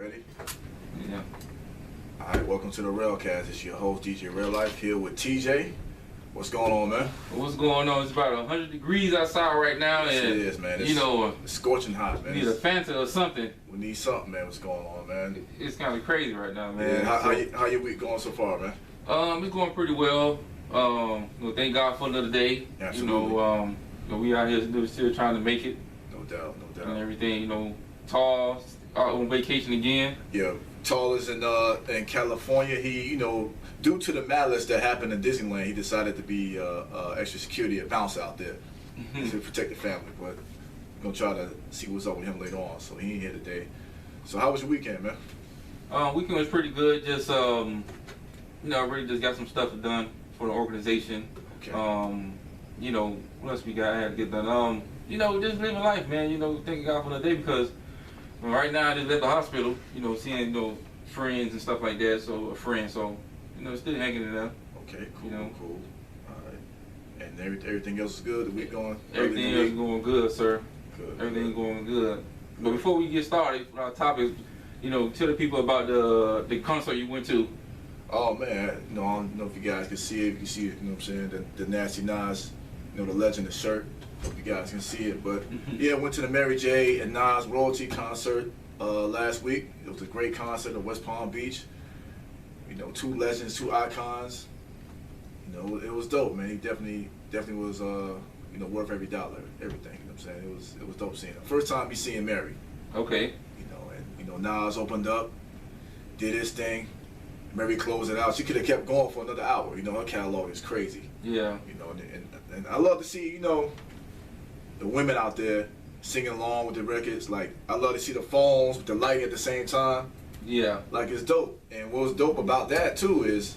Ready? Yeah. Alright, welcome to the Railcast. It's your host, DJ Real Life, here with TJ. What's going on, man? What's going on? It's about 100 degrees outside right now, and it is, man. It's, it's scorching hot, man. We need a Fanta or something. We need something, man. What's going on, man? It's kind of crazy right now, man. Yeah, how your week going so far, man? It's going pretty well. Thank God for another day. Absolutely. We out here still trying to make it. No doubt, no doubt. And everything, Tall, out on vacation again. Yeah, Tall is in California. He, due to the malice that happened in Disneyland, he decided to be extra security at Bounce out there to protect the family. But we're gonna try to see what's up with him later on. So he ain't here today. So how was your weekend, man? Weekend was pretty good. Just really just got some stuff done for the organization. Okay. What else we got? I had to get done. Just living life, man. Thanking God for the day because right now I just left the hospital. Seeing friends and stuff like that. So a friend. So still hanging in there. Okay, cool, cool. All right. And everything else is good? The week going? Everything else is going good, sir. Good. Everything's going good. But before we get started, our topic, tell the people about the concert you went to. Oh man, I don't know if you guys can see it. You can see it, what I'm saying? The Nasty Nas, the legend, the shirt. Hope you guys can see it. But yeah, went to the Mary J and Nas royalty concert last week. It was a great concert in West Palm Beach. Two legends, two icons. It was dope, man. He definitely was worth every dollar, everything. You know what I'm saying? It was dope seeing him. First time me seeing Mary. Okay. And Nas opened up, did his thing. Mary closed it out. She could have kept going for another hour. Her catalog is crazy. Yeah. And I love to see, the women out there singing along with the records. Like, I love to see the phones with the light at the same time. Yeah. Like, it's dope. And what was dope about that, too, is,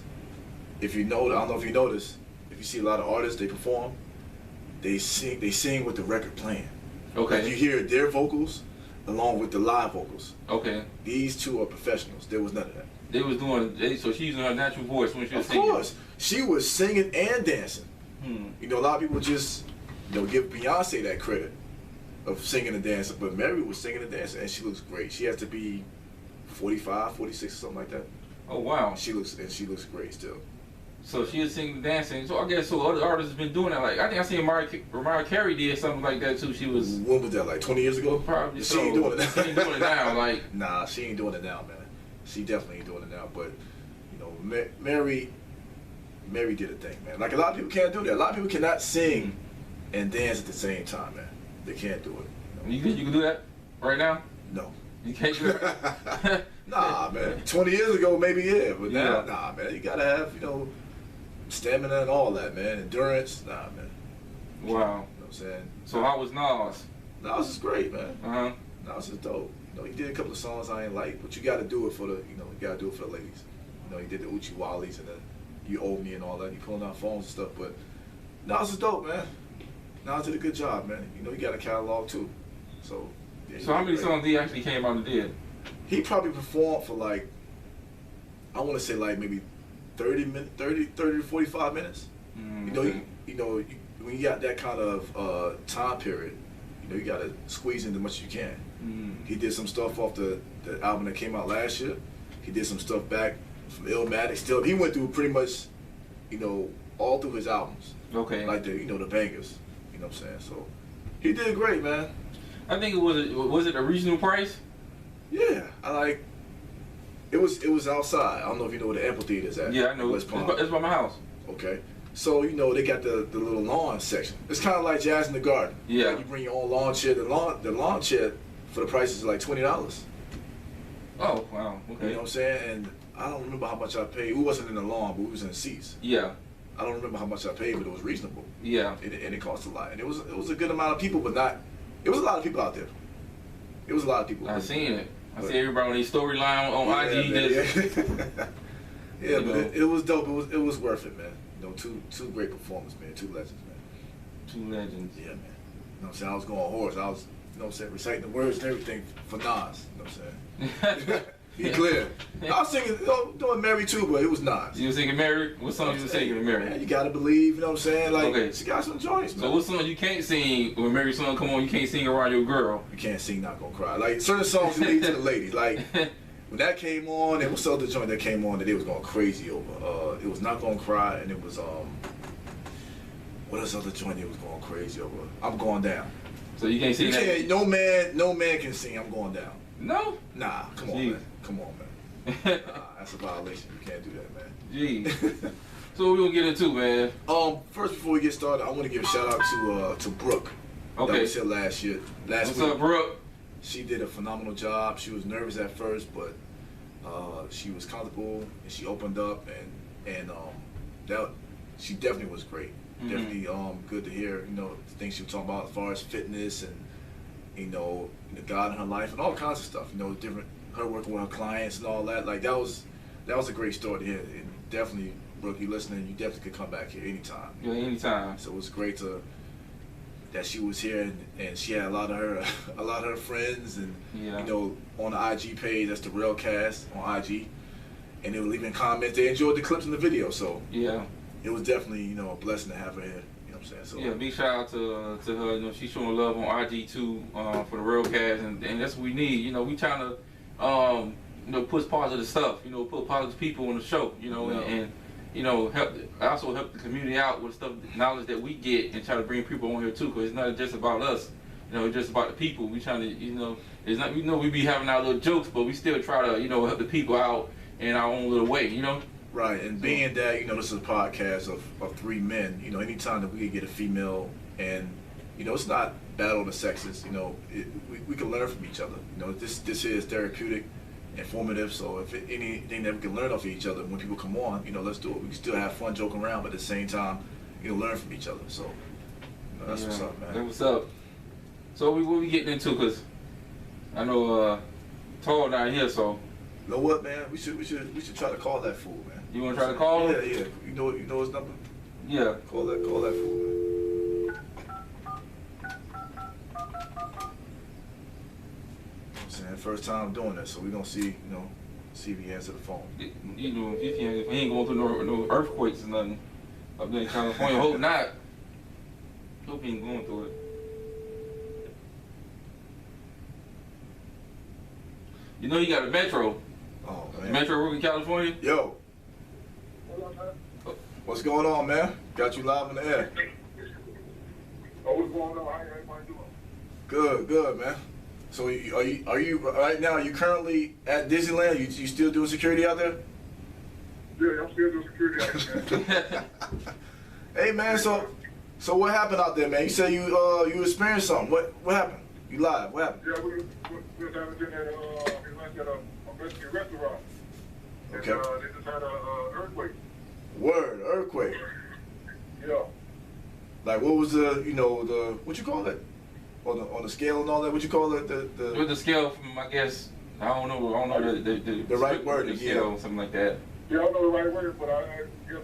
I don't know if you notice, if you see a lot of artists, they perform, they sing with the record playing. Okay. Like, you hear their vocals along with the live vocals. Okay. These two are professionals. There was none of that. They was so she's using her natural voice when she was singing. Of course. She was singing and dancing. A lot of people just, give Beyonce that credit of singing and dancing, but Mary was singing and dancing, and she looks great. She has to be 45, 46 or something like that. Oh, wow. She looks great still. So she was singing and dancing. So I guess other artists have been doing that. Like, I think I seen Mariah Carey did something like that too. She was... When was that, like 20 years ago? Probably. She ain't doing it now. She ain't doing it now, like... Nah, she ain't doing it now, man. She definitely ain't doing it now, but Mary did a thing, man. Like, a lot of people can't do that. A lot of people cannot sing and dance at the same time, man. They can't do it. You think you can do that right now? No. You can't do it? Nah, man. 20 years ago, maybe yeah, but now, nah, man. You gotta have, stamina and all that, man. Endurance, nah, man. Wow. You know what I'm saying? So how was Nas? Nas is great, man. Uh-huh. Nas is dope. He did a couple of songs I ain't like, but you got to do it for the, you got to do it for the ladies. He did the Uchi Wallies and the You Owe Me and all that. He pulling out phones and stuff, but Nas is dope, man. Nas did a good job, man. He got a catalog too. So. Yeah, so how many songs he actually came out and did? He probably performed for like, I want to say like maybe 30 to 45 minutes. Okay. When you got that kind of time period, you got to squeeze in as much as you can. He did some stuff off the album that came out last year. He did some stuff back from Illmatic. Still, he went through pretty much, all through his albums. Okay. Like the bangers. You know what I'm saying? So he did great, man. I think was it a reasonable price? Yeah, it was outside. I don't know if you know where the amphitheater is at. Yeah, I know. It's by my house. Okay. So, they got the little lawn section. It's kind of like Jazz in the Garden. Yeah. You bring your own lawn chair. The lawn chair for the price is like $20. Oh, wow. Okay. You know what I'm saying? And I don't remember how much I paid. We wasn't in the lawn, but we was in the seats. Yeah. I don't remember how much I paid, but it was reasonable. Yeah. And it cost a lot. And it was a good amount of people, but not... It was a lot of people out there. It was a lot of people. I seen it. I see everybody on these storyline on IG. Yeah, but it was dope. It was worth it, man. Two great performers, man. Two legends, man. Two legends. Yeah, man. You know what I'm saying? I was going hoarse. I was, reciting the words and everything for Nas. You know what I'm saying? Be clear. I was singing, doing Mary too, but it was Nas. You was singing Mary? What song you was singing with Mary? Man, you gotta believe, you know what I'm saying? Like, okay. She got some joints, man. So what song you can't sing when Mary's song come on? You can't sing around your girl. You can't sing Not Gonna Cry. Like, certain songs you leave to the ladies. Like, when that came on, there was some other joint that came on that they was going crazy over. It was Not Gonna Cry, and it was what else other joint they was going crazy over? I'm Going Down. So you can't sing that? No man can sing I'm Going Down. No? Nah, come on, man. Come on, man. That's a violation. You can't do that, man. Jeez. So what we gonna get into, man? First, before we get started, I want to give a shout out to Brooke. Okay. That we said last week. What's up, Brooke? She did a phenomenal job. She was nervous at first, but she was comfortable and she opened up, and that she definitely was great. Mm-hmm. Definitely good to hear. You know, the things she was talking about as far as fitness and God in her life and all kinds of stuff. You know, her working with her clients and all that. Like that was a great story to hear. And definitely, Brooke, you listening? You definitely could come back here anytime. Yeah, anytime. So it was great that she was here, and she had a lot of her friends, and on the IG page, that's the Railcast on IG, and they were leaving comments. They enjoyed the clips in the video, so yeah, it was definitely a blessing to have her here. You know what I'm saying? So yeah, big shout out to her. You know, she's showing love on IG too for the Railcast, and that's what we need. You know, we trying to push positive stuff. You know, put positive people on the show. You know, and also help the community out with stuff, knowledge that we get, and try to bring people on here too, because it's not just about us. You know, it's just about the people. We trying to, it's not. We be having our little jokes, but we still try to, help the people out in our own little way. Right, and being that this is a podcast of three men. Anytime that we can get a female, and it's not battle of the sexes. We can learn from each other. This here is therapeutic, informative, so if anything that we can learn off of each other when people come on, let's do it. We can still have fun joking around, but at the same time, learn from each other. So that's what's up, man. That's what's up. So what we getting into? Cause I know Tall not here, so you know what, man? We should try to call that fool, man. You want to try to call him? Yeah. You know his number? Yeah. Call that fool, man. First time doing this, so we're gonna see, see if he answers the phone. If he ain't going through no earthquakes or nothing up there in California. Hope not. Hope he ain't going through it. You got a Metro. Oh man. Metro work in California. Yo. What's going on, man? Got you live in the air. Oh, what's going on? How everybody doing? Good, man. So are you right now? Are you currently at Disneyland? You still doing security out there? Yeah, I'm still doing security out there. Hey man, so what happened out there, man? You said you experienced something. What happened? You live? What happened? Yeah, we was having dinner at a Mexican restaurant. Okay. And, they just had a earthquake. Word, earthquake. Yeah. Like what was the what you call it? On the scale and all that, what you call it? With the scale from, I guess, I don't know the right word, the scale, something like that. Yeah, I don't know the right word, but I guess it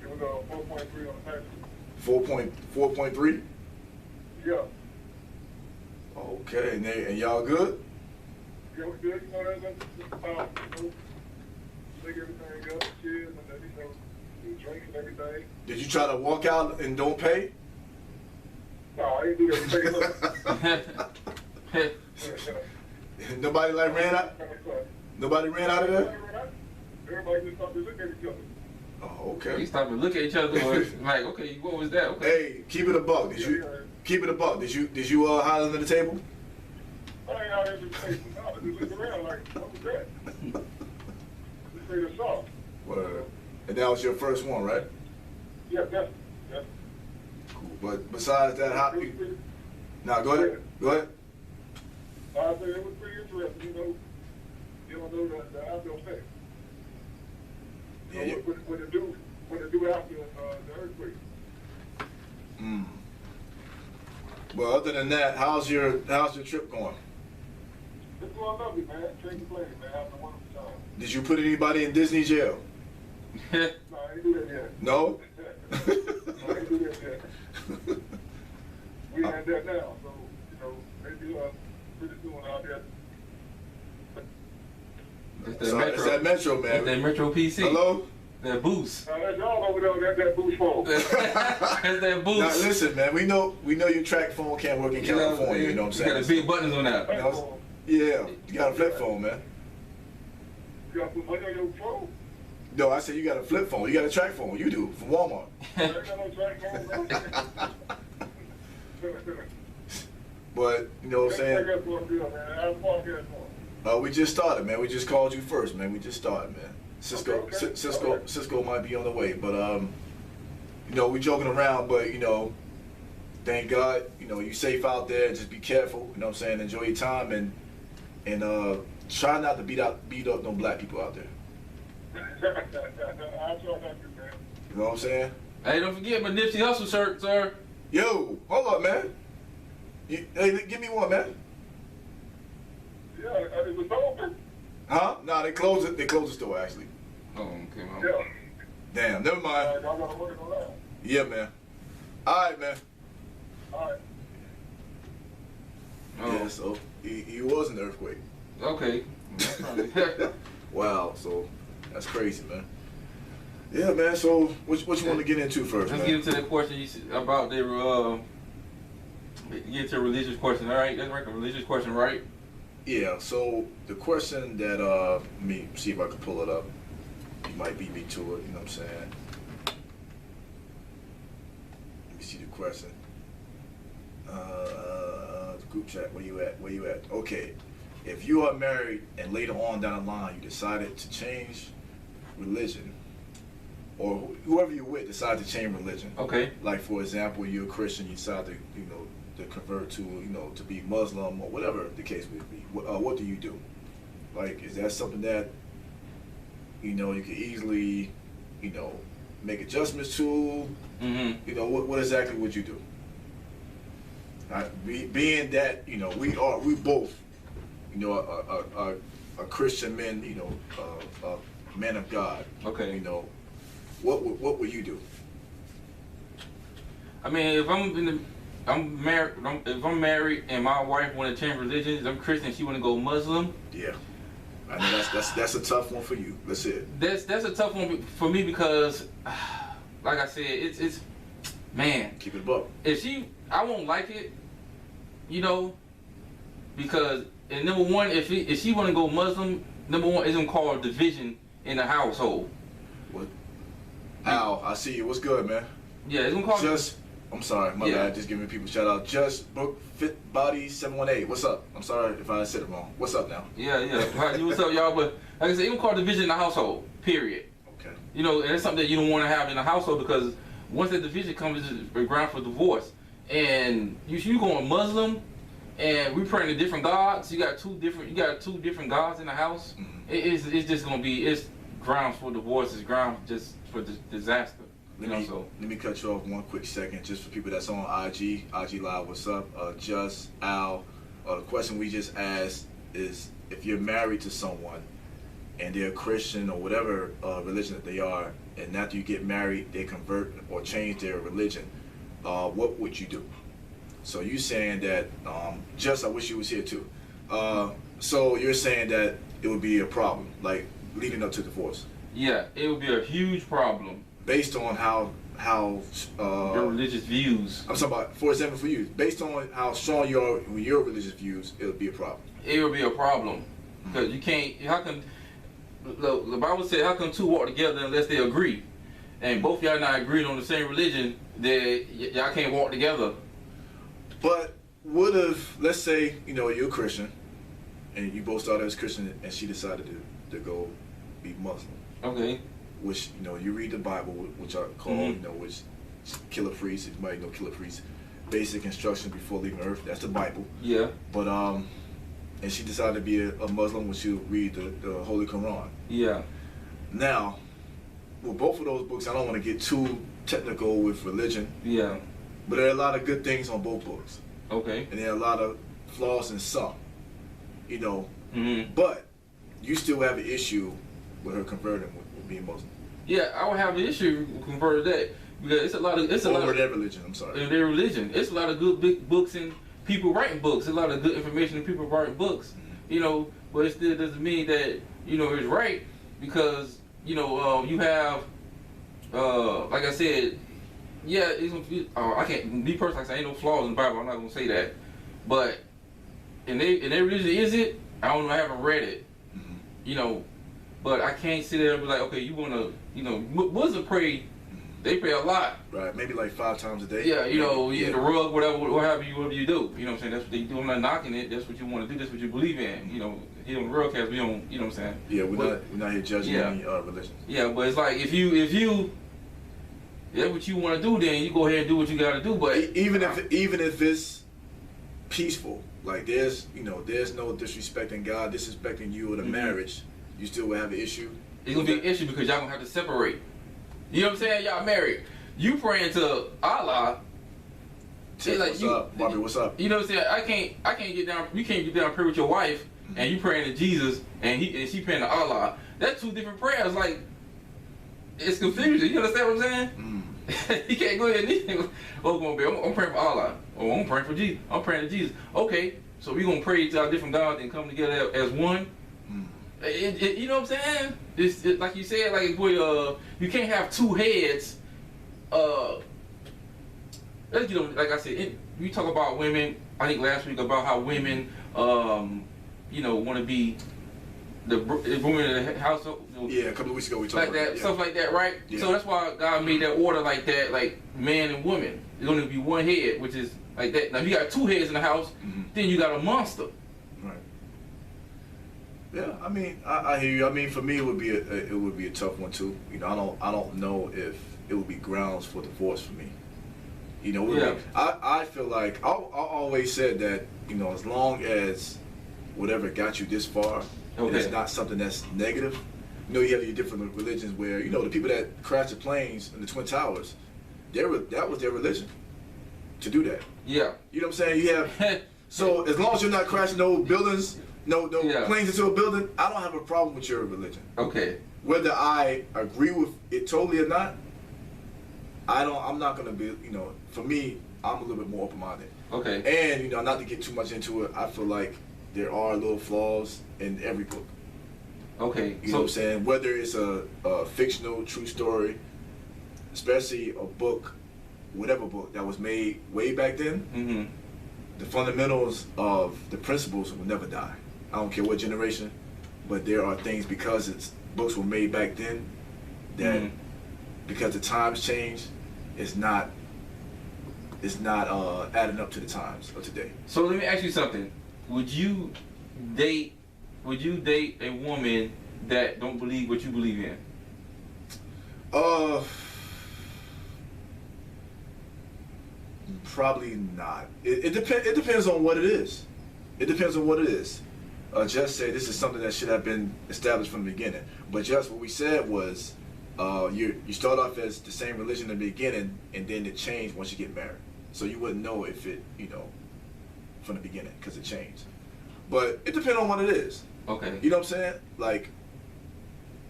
was a 4.3 on the package. 4.3? Yeah. Okay, and y'all good? Yeah, we good. That's make everything up, cheers, and then do drink and everything. Did you try to walk out and don't pay? No, I didn't do that. Nobody ran out. Nobody ran out of there. Everybody just stopped to look at each other. Oh, okay. We stopped and look at each other. Like, okay, what was that? Okay. Hey, keep it a buck. Keep it a buck? Did you holler under the table? I ain't out there just saying, no, just look around like, what was that? Just say the song. Word. And that was your first one, right? Yeah, definitely. Yeah. Cool. But besides that, now go ahead. Go ahead. I said it was pretty interesting, you don't know the after effects. Yeah, What to do after the earthquake. Well, other than that, how's your trip going? It's going lovely, man. Can't complain, man. Having a wonderful time. Did you put anybody in Disney jail? No, I ain't do that yet. No? I ain't do that yet. We had that now, so, maybe pretty soon out there. It's that Metro, man. It's that Metro PC. Hello? That Boost. That's y'all over there, that Boost phone. That's that Boost. Now listen, man. We know your track phone can't work in California. You know what I'm saying? You got the big buttons on that. Yeah, you got a flip phone, man. You got some money on your phone? No, I said you got a flip phone. You got a track phone. You do from Walmart. I ain't got no track phone, man. But you know what I'm saying? That's what I'm doing, man. I'm podcast on. We just started, man. We just called you first, man. We just started, man. Cisco, Okay. Cisco might be on the way, but you know, we joking around, but you know, thank God, you know, you safe out there. Just be careful. You know what I'm saying? Enjoy your time and try not to beat up no black people out there. I'll try not to, man. You know what I'm saying? Hey, don't forget my Nipsey Hussle shirt, sir. Yo, hold up, man. Hey, give me one, man. Yeah, it was open. Huh? Nah, they closed it. They closed the store actually. Oh, okay, man. Yeah. Damn, never mind. I gotta work on that. Yeah, man. All right, man. All right. Oh, Yeah, so he was in the earthquake. okay. Wow, so that's crazy, man. Yeah, man. So what you want to get into first, Let's man? get into that question about their get to a religious question. All right, that's right, a religious question, right? Yeah. So the question that let me see if I can pull it up. You might beat me to it. You know what I'm saying? Let me see the question. The group chat. Where you at? Where you at? Okay. If you are married and later on down the line you decided to change religion, or whoever you're with decided to change religion. Okay. Like for example, you're a Christian, you decide to to convert to to be Muslim or whatever the case may be. What do you do? Like, is that something that you could easily make adjustments to? Mm-hmm. What exactly would you do? Being that we both are Christian men, men of God. Okay. What would you do? I mean, if I'm married, if I'm married and my wife want to change religions, I'm Christian, she want to go Muslim. Yeah, I know that's a tough one for you. That's it. That's a tough one for me because, like I said, it's man. Keep it above. I won't like it, because and number one, if she want to go Muslim, number one, it's gonna cause division in the household. What? Al, I see you. What's good, man? Yeah, it's gonna cause. I'm sorry, my bad. Just giving people a shout out. Just Brook Fit Body 718. What's up? I'm sorry if I said it wrong. What's up now? Yeah. What's up, y'all? But like I said, it gonna cause division in the household. Period. Okay. And it's something that you don't want to have in the household because once that division comes, it's a ground for divorce. And you going Muslim, and we praying to different gods. You got two different gods in the house. Mm-hmm. It's just gonna be grounds for divorce. It's grounds just for disaster. Let me cut you off one quick second, just for people that's on IG Live. What's up? Just Al. The question we just asked is if you're married to someone and they're Christian or whatever religion that they are, and after you get married they convert or change their religion, what would you do? So you saying that just I wish you was here too. So you're saying that it would be a problem, like leading up to divorce. Yeah, it would be a huge problem. Based on how your religious views. I'm talking about, for example, for you, based on how strong you are with your religious views, it would be a problem. It would be a problem because you can't. How can the Bible said, "How can two walk together unless they agree?" And both y'all not agreed on the same religion, that y'all can't walk together. But what if, let's say, you're a Christian, and you both started as Christian, and she decided to go be Muslim. Okay. Which you read the Bible, which are called which Killer Priest. You might know Killer Priest. Basic instructions before leaving Earth. That's the Bible. Yeah. But and she decided to be a Muslim, which she'll read the Holy Quran. Yeah. Now, with both of those books, I don't want to get too technical with religion. Yeah. But there are a lot of good things on both books. Okay. And there are a lot of flaws in some. Mm-hmm. But you still have an issue with her converting with being Muslim. Yeah, I would have an issue with converting that because it's a lot of their religion. I'm sorry. In their religion, it's a lot of good big books and people writing books. A lot of good information and people writing books. Mm-hmm. But it still doesn't mean that it's right because you have like I said, yeah, I can't be personal. I say ain't no flaws in the Bible. I'm not gonna say that, but in their religion, is it? I don't know. I haven't read it. Mm-hmm. but I can't sit there and be like, okay, you wanna, you know, Muslim pray, they pray a lot. Right, maybe like 5 times a day. Yeah, you know, yeah. the rug, whatever you do. You know what I'm saying? That's what they do. I'm not knocking it. That's what you want to do. That's what you believe in. You know, here on the Rugcast, we don't. You know what I'm saying? Yeah, we're not here judging Yeah. any religion. Yeah, but it's like if you that's what you want to do, then you go ahead and do what you got to do. But Even if it's peaceful, like there's no disrespecting God, disrespecting you or the marriage, you still will have an issue. it's gonna be an issue because y'all gonna have to separate. You know what I'm saying? Y'all married. You praying to Allah. Tiff, like what's you, up, Bobby? What's up? You know what I'm saying? I can't get down. You can't get down and pray with your wife, and you praying to Jesus, and she praying to Allah. That's 2 different prayers. Like it's confusing. You understand what I'm saying? You can't go ahead and I'm praying for Allah. Oh, I'm praying for Jesus. I'm praying to Jesus. Okay, so we gonna pray to our different gods and come together as one. You know what I'm saying? It's like you said, like you can't have 2 heads. Let's get on. Like I said, we talk about women. I think last week about how women, you know, want to be the women in the household. Yeah, a couple of weeks ago we talked like about that, that. stuff like that, right? Yeah. So that's why God made that order like that, like man and woman. There's only be 1 head, which is like that. Now if you got 2 heads in the house, then you got a monster. Right. Yeah, I mean, I hear you. I mean, for me, it would be a tough one too. You know, I don't know if it would be grounds for divorce for me. You know, Yeah. I feel like I always said that, you know, as long as whatever got you this far, and it's not something that's negative. You know, you have your different religions where, you know, the people that crashed the planes in the Twin Towers, that was their religion to do that. Yeah. You know what I'm saying? You have so as long as you're not crashing no buildings, no planes into a building, I don't have a problem with your religion. Okay. Whether I agree with it totally or not, I'm not gonna be, you know, for me, I'm a little bit more open-minded. Okay. And, you know, not to get too much into it, I feel like there are little flaws in every book. Okay. You know what I'm saying? Whether it's a fictional, true story, especially a book, whatever book that was made way back then, the fundamentals of the principles will never die. I don't care what generation, but there are things, because books were made back then, that because the times change, it's not adding up to the times of today. So let me ask you something. Would you date a woman that don't believe what you believe in? Probably not. It depends on what it is. It depends on what it is. Just say this is something that should have been established from the beginning. But just what we said was, you start off as the same religion in the beginning, and then it changed once you get married. So you wouldn't know if it, you know, from the beginning, because it changed. But it depends on what it is. Okay. You know what I'm saying? Like,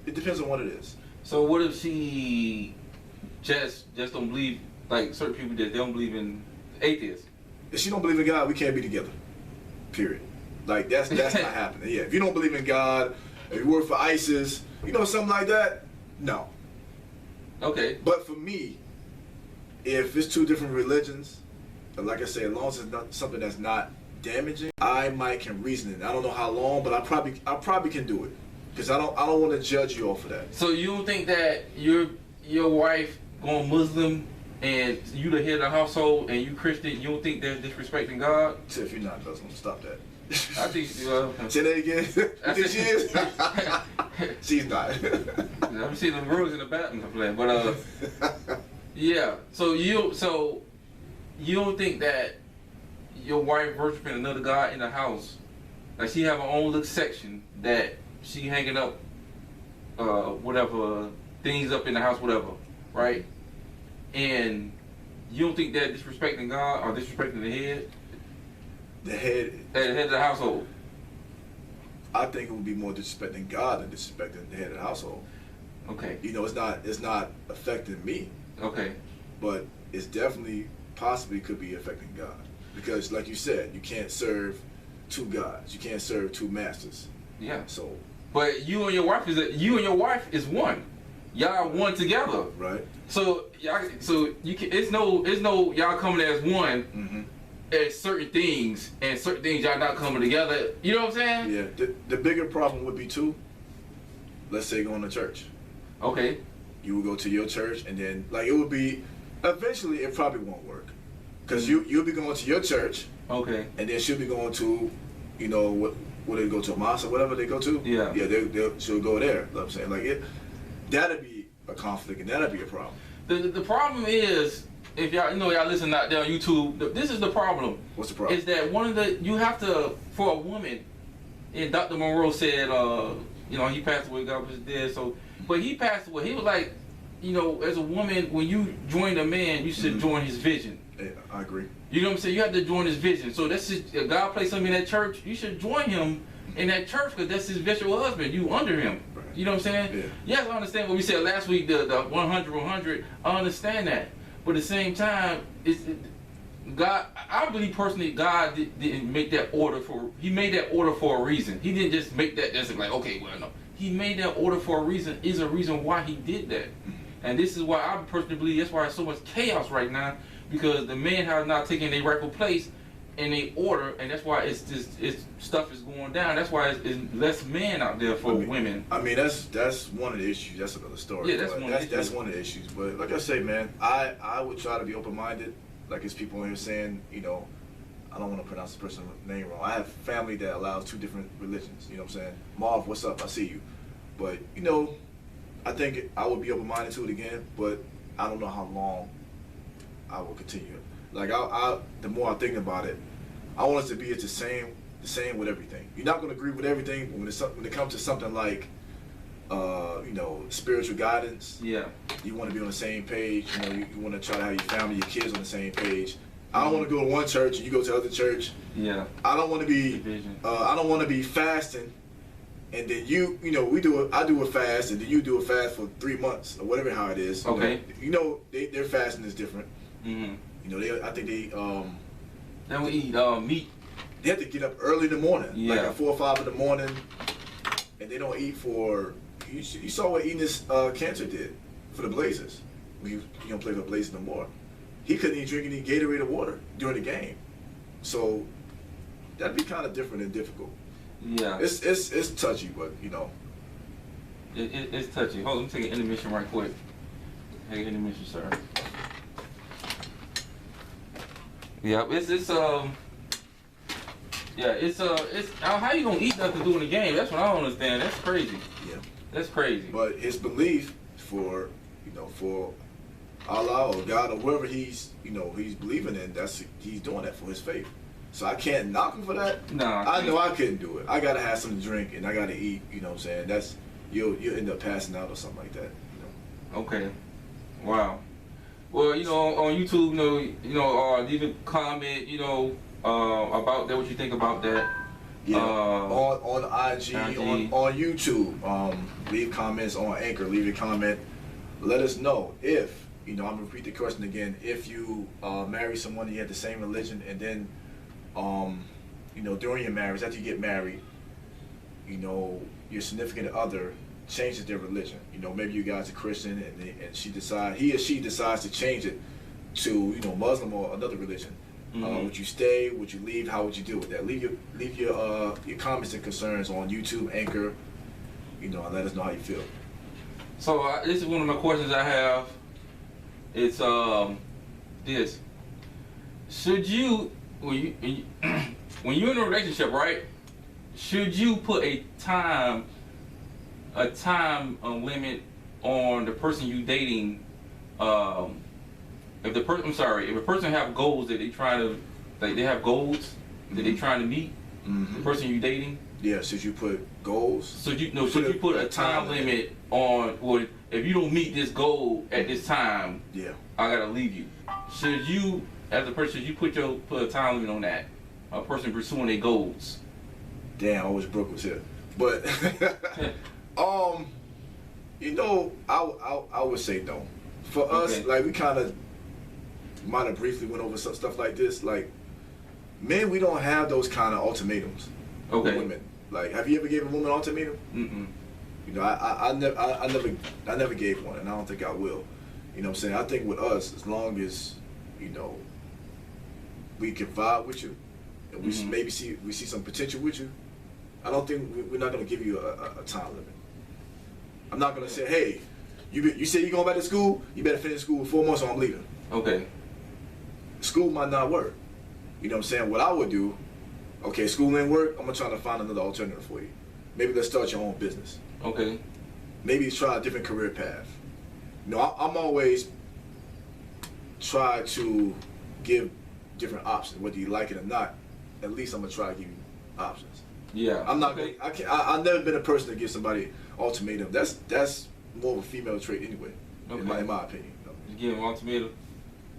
it depends on what it is. So what if she just don't believe, like certain people that they don't believe in atheists? If she don't believe in God, we can't be together. Period. Like, that's not happening. Yeah, if you don't believe in God, if you work for ISIS, you know, something like that, no. Okay. But for me, if it's 2 different religions, like I say, as long as it's not something that's not damaging, I can reason it. I don't know how long, but I probably can do it, because I don't want to judge you off of that. So you don't think that your wife going Muslim and you the head of the household and you Christian, you don't think they're disrespecting God? Tiff, you're not Muslim. Stop that. I think. Say that again. You think she is? She's not. I'm seeing the rules in the bathroom playing, but yeah. So you don't think that your wife worshiping another God in the house, like she have her own little section that she hanging up, whatever things up in the house, whatever, right? And you don't think that disrespecting God or disrespecting the head? The head of the household. I think it would be more disrespecting God than disrespecting the head of the household. Okay. You know, it's not affecting me. Okay. But it's definitely possibly could be affecting God, because, like you said, you can't serve 2 gods. You can't serve 2 masters. Yeah. So. But you and your wife is one. Y'all one together. Right. So you can. It's no y'all coming as one. At certain things, and certain things y'all not coming together. You know what I'm saying? Yeah. The bigger problem would be too, let's say going to church. Okay. You would go to your church, and then like it would be eventually it probably won't work because you'll be going to your church. Okay. And then she'll be going to, you know, what they go to, a mosque or whatever they go to. Yeah. Yeah, she'll go there. You know what I'm saying? Like that'd be a conflict and that'd be a problem. The problem is, if y'all y'all listen out there on YouTube, this is the problem. What's the problem? Is that you have to, for a woman, and Dr. Monroe said, he passed away, God was dead, so, but he passed away, he was like, as a woman, when you join a man, you should join his vision. Yeah, I agree. You know what I'm saying? You have to join his vision. So that's just, if God placed something in that church, you should join him in that church because that's his virtual husband. You under him. Right. You know what I'm saying? Yeah. Yes, I understand what we said last week, the 100. I understand that. But at the same time, God, I believe personally, God didn't make that order he made that order for a reason. He didn't just make that just like, okay, well, no. He made that order for a reason, is a reason why he did that. And this is why I personally believe that's why there's so much chaos right now, because the men have not taken their rightful place in their order, and that's why stuff is going down. That's why it's less men out there for women. I mean, that's one of the issues. That's another story. Yeah, that's one of the issues. But like I say, man, I would try to be open-minded. Like as people in here saying, I don't want to pronounce the person's name wrong. I have family that allows 2 different religions. You know what I'm saying? Marv, what's up? I see you. But I think I would be open-minded to it again. But I don't know how long I will continue. Like the more I think about it, I want us to be the same with everything. You're not going to agree with everything, but when it comes to something like, spiritual guidance, yeah, you want to be on the same page. You want to try to have your family, your kids on the same page. I don't want to go to one church and you go to the other church. Yeah. I don't want to be. I don't want to be fasting, and then I do a fast, and then you do a fast for 3 months or whatever how it is. Okay. Their fasting is different. Mm-hmm. I think they Then we eat meat. They have to get up early in the morning, Yeah. like at 4 or 5 in the morning, and they don't eat for. You saw what Enos Cancer did for the Blazers. He don't play for the Blazers no more. He couldn't even drink any Gatorade or water during the game, so that'd be kind of different and difficult. Yeah. It's touchy, but It's touchy. Hold on, let me take an intermission right quick. Take an intermission, sir. Yeah, it's how you gonna eat nothing during the game? That's what I don't understand. That's crazy. Yeah. That's crazy. But his belief for Allah or God or whoever he's believing in, he's doing that for his faith. So I can't knock him for that. No. I know I couldn't do it. I gotta have something to drink and I gotta eat. You know what I'm saying? You'll end up passing out or something like that. Okay. Wow. Well, on YouTube, leave a comment, about that, what you think about that. Yeah. On IG, on YouTube, leave comments on Anchor. Leave a comment. Let us know if I'm gonna repeat the question again. If you marry someone and you have the same religion, and then during your marriage, after you get married, your significant other changes their religion. Maybe you guys are Christian, and he or she decides to change it to Muslim or another religion. Mm-hmm. Would you stay? Would you leave? How would you deal with that? Leave your comments and concerns on YouTube, Anchor, and let us know how you feel. So this is one of my questions I have. It's this: should you when you're in a relationship, right? Should you put a time limit on the person you dating? If a person have goals that they trying to, they have goals that they trying to meet, the person you dating. Yeah, should you put goals? Should you put a time limit on, well, if you don't meet this goal at this time, yeah, I gotta leave you. Should you, as a person, put a time limit on that? A person pursuing their goals. Damn, I wish Brooke was here. But I would say no. For us, like we kind of might have briefly went over some stuff like this. Like men, we don't have those kind of ultimatums. Okay. For women, like, have you ever gave a woman an ultimatum? Mm-mm. I never gave one, and I don't think I will. You know what I'm saying? I think with us, as long as we can vibe with you, and we maybe see some potential with you, I don't think we're not going to give you a time limit. I'm not gonna say, hey, you say you're going back to school, you better finish school in 4 months or I'm leaving. Okay. School might not work. You know what I'm saying? What I would do, okay, school ain't work, I'm gonna try to find another alternative for you. Maybe let's start your own business. Okay. Maybe try a different career path. You know, I'm always try to give different options, whether you like it or not. At least I'm gonna try to give you options. Yeah. I'm not. Okay. I've never been a person to give somebody ultimatum. That's more of a female trait anyway, Okay. in my opinion. You know? You give him ultimatum.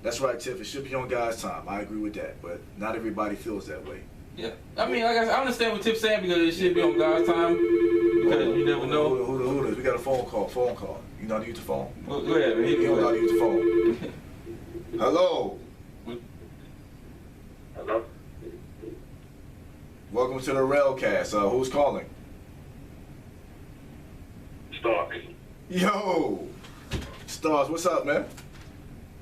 That's right, Tiff. It should be on God's time. I agree with that, but not everybody feels that way. Yeah. I mean, like I said, I understand what Tip's saying because it should be on God's time because you never know. Hold on. We got a phone call. You know how to use the phone? Go ahead, man. You know how to use the phone. Hello. Hello? Welcome to the Railcast. Who's calling? Starks. Yo. Stars, what's up, man?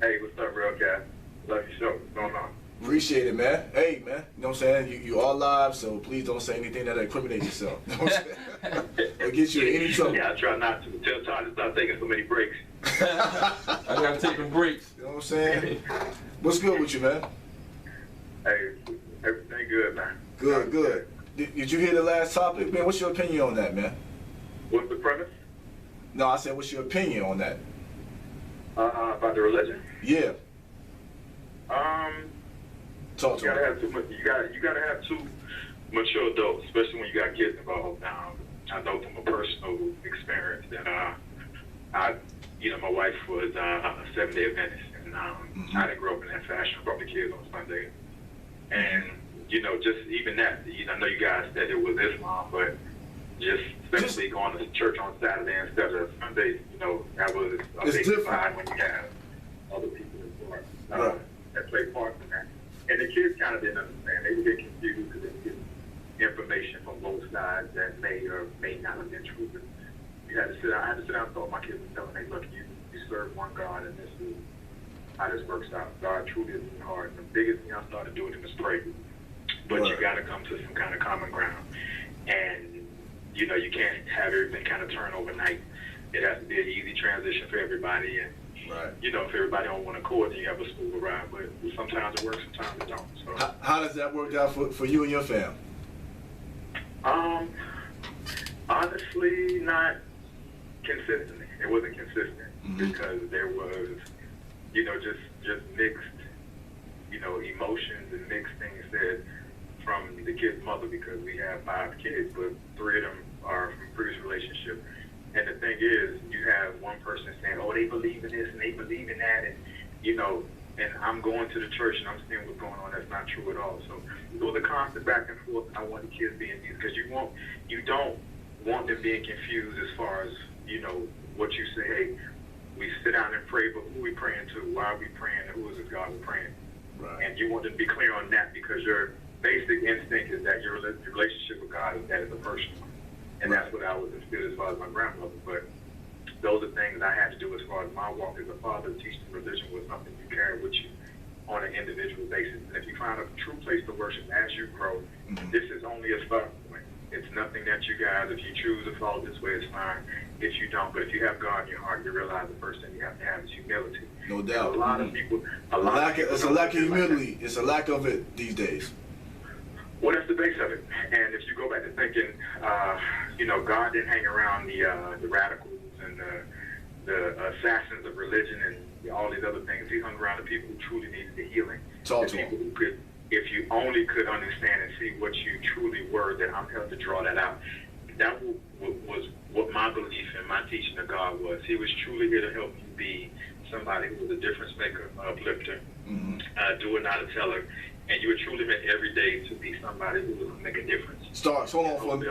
Hey, what's up, real guy? Love your show. What's going on? Appreciate it, man. Hey, man. You know what I'm saying? You are live, so please don't say anything that incriminates yourself. You know what I'm saying? It'll get you in any trouble. Yeah, I try not to. Tell Todd to stop taking so many breaks. I gotta take them breaks. You know what I'm saying? What's good with you, man? Hey, everything good, man. Good. Did you hear the last topic, man? What's your opinion on that, man? What's the premise? No, I said, what's your opinion on that? About the religion? Yeah. Talk to You me. gotta have too much. You gotta have two mature adults, especially when you got kids involved. I know from a personal experience that my wife was a 7-day Adventist, and I didn't grow up in that fashion. I brought the kids on Sunday, and just even that. I know you guys said it was Islam, but just simply going to church on Saturday instead of Sunday, that was a big divide when you have other people that play parts in that. And the kids kind of didn't understand. They would get confused because they get information from both sides that may or may not have been true. But I had to sit down and talk to my kids and tell them, hey, look, you serve one God, and this is how this works out. God truly is in your heart. And the biggest thing I started doing is pray. But you got to come to some kind of common ground. And, you can't have everything kind of turn overnight. It has to be an easy transition for everybody. And, if everybody on one accord, then you have a smooth ride. But sometimes it works, sometimes it don't. So, how does that work out for you and your fam? Honestly, not consistently. It wasn't consistent because there was, just mixed, emotions and mixed things said from the kid's mother, because we have 5 kids, but 3 of them are from previous relationship. And the thing is, you have one person saying, oh, they believe in this and they believe in that, and and I'm going to the church and I'm seeing what's going on. That's not true at all. So it was a constant back and forth. I want the kids being these, because you don't want them being confused as far as what you say. Hey, we sit down and pray, but who are we praying to? Why are we praying? And who is this God we're praying? Right. And you want them to be clear on that, because your basic instinct is that your relationship with God is that it's a personal one. And that's what I was instilled as far as my grandmother. But those are things I had to do as far as my walk as a father. Teaching religion was something you carry with you on an individual basis. And if you find a true place to worship as you grow, this is only a start point. It's nothing that you guys, if you choose to follow this way, it's fine. If you don't, but if you have God in your heart, you realize the first thing you have to have is humility. No doubt. And a lot of people, it's a lack of humility. It's a lack of it these days. Well, that's the base of it. And if you go back to thinking, God didn't hang around the radicals and the assassins of religion and all these other things. He hung around the people who truly needed the healing. Talk to people him. who could, if you only could understand and see what you truly were, then I'm helped to draw that out. That was what my belief and my teaching of God was. He was truly here to help you be somebody who was a difference maker, uplifter, doer, not a teller. And you were truly meant every day to be somebody who would make a difference. Hold on for me.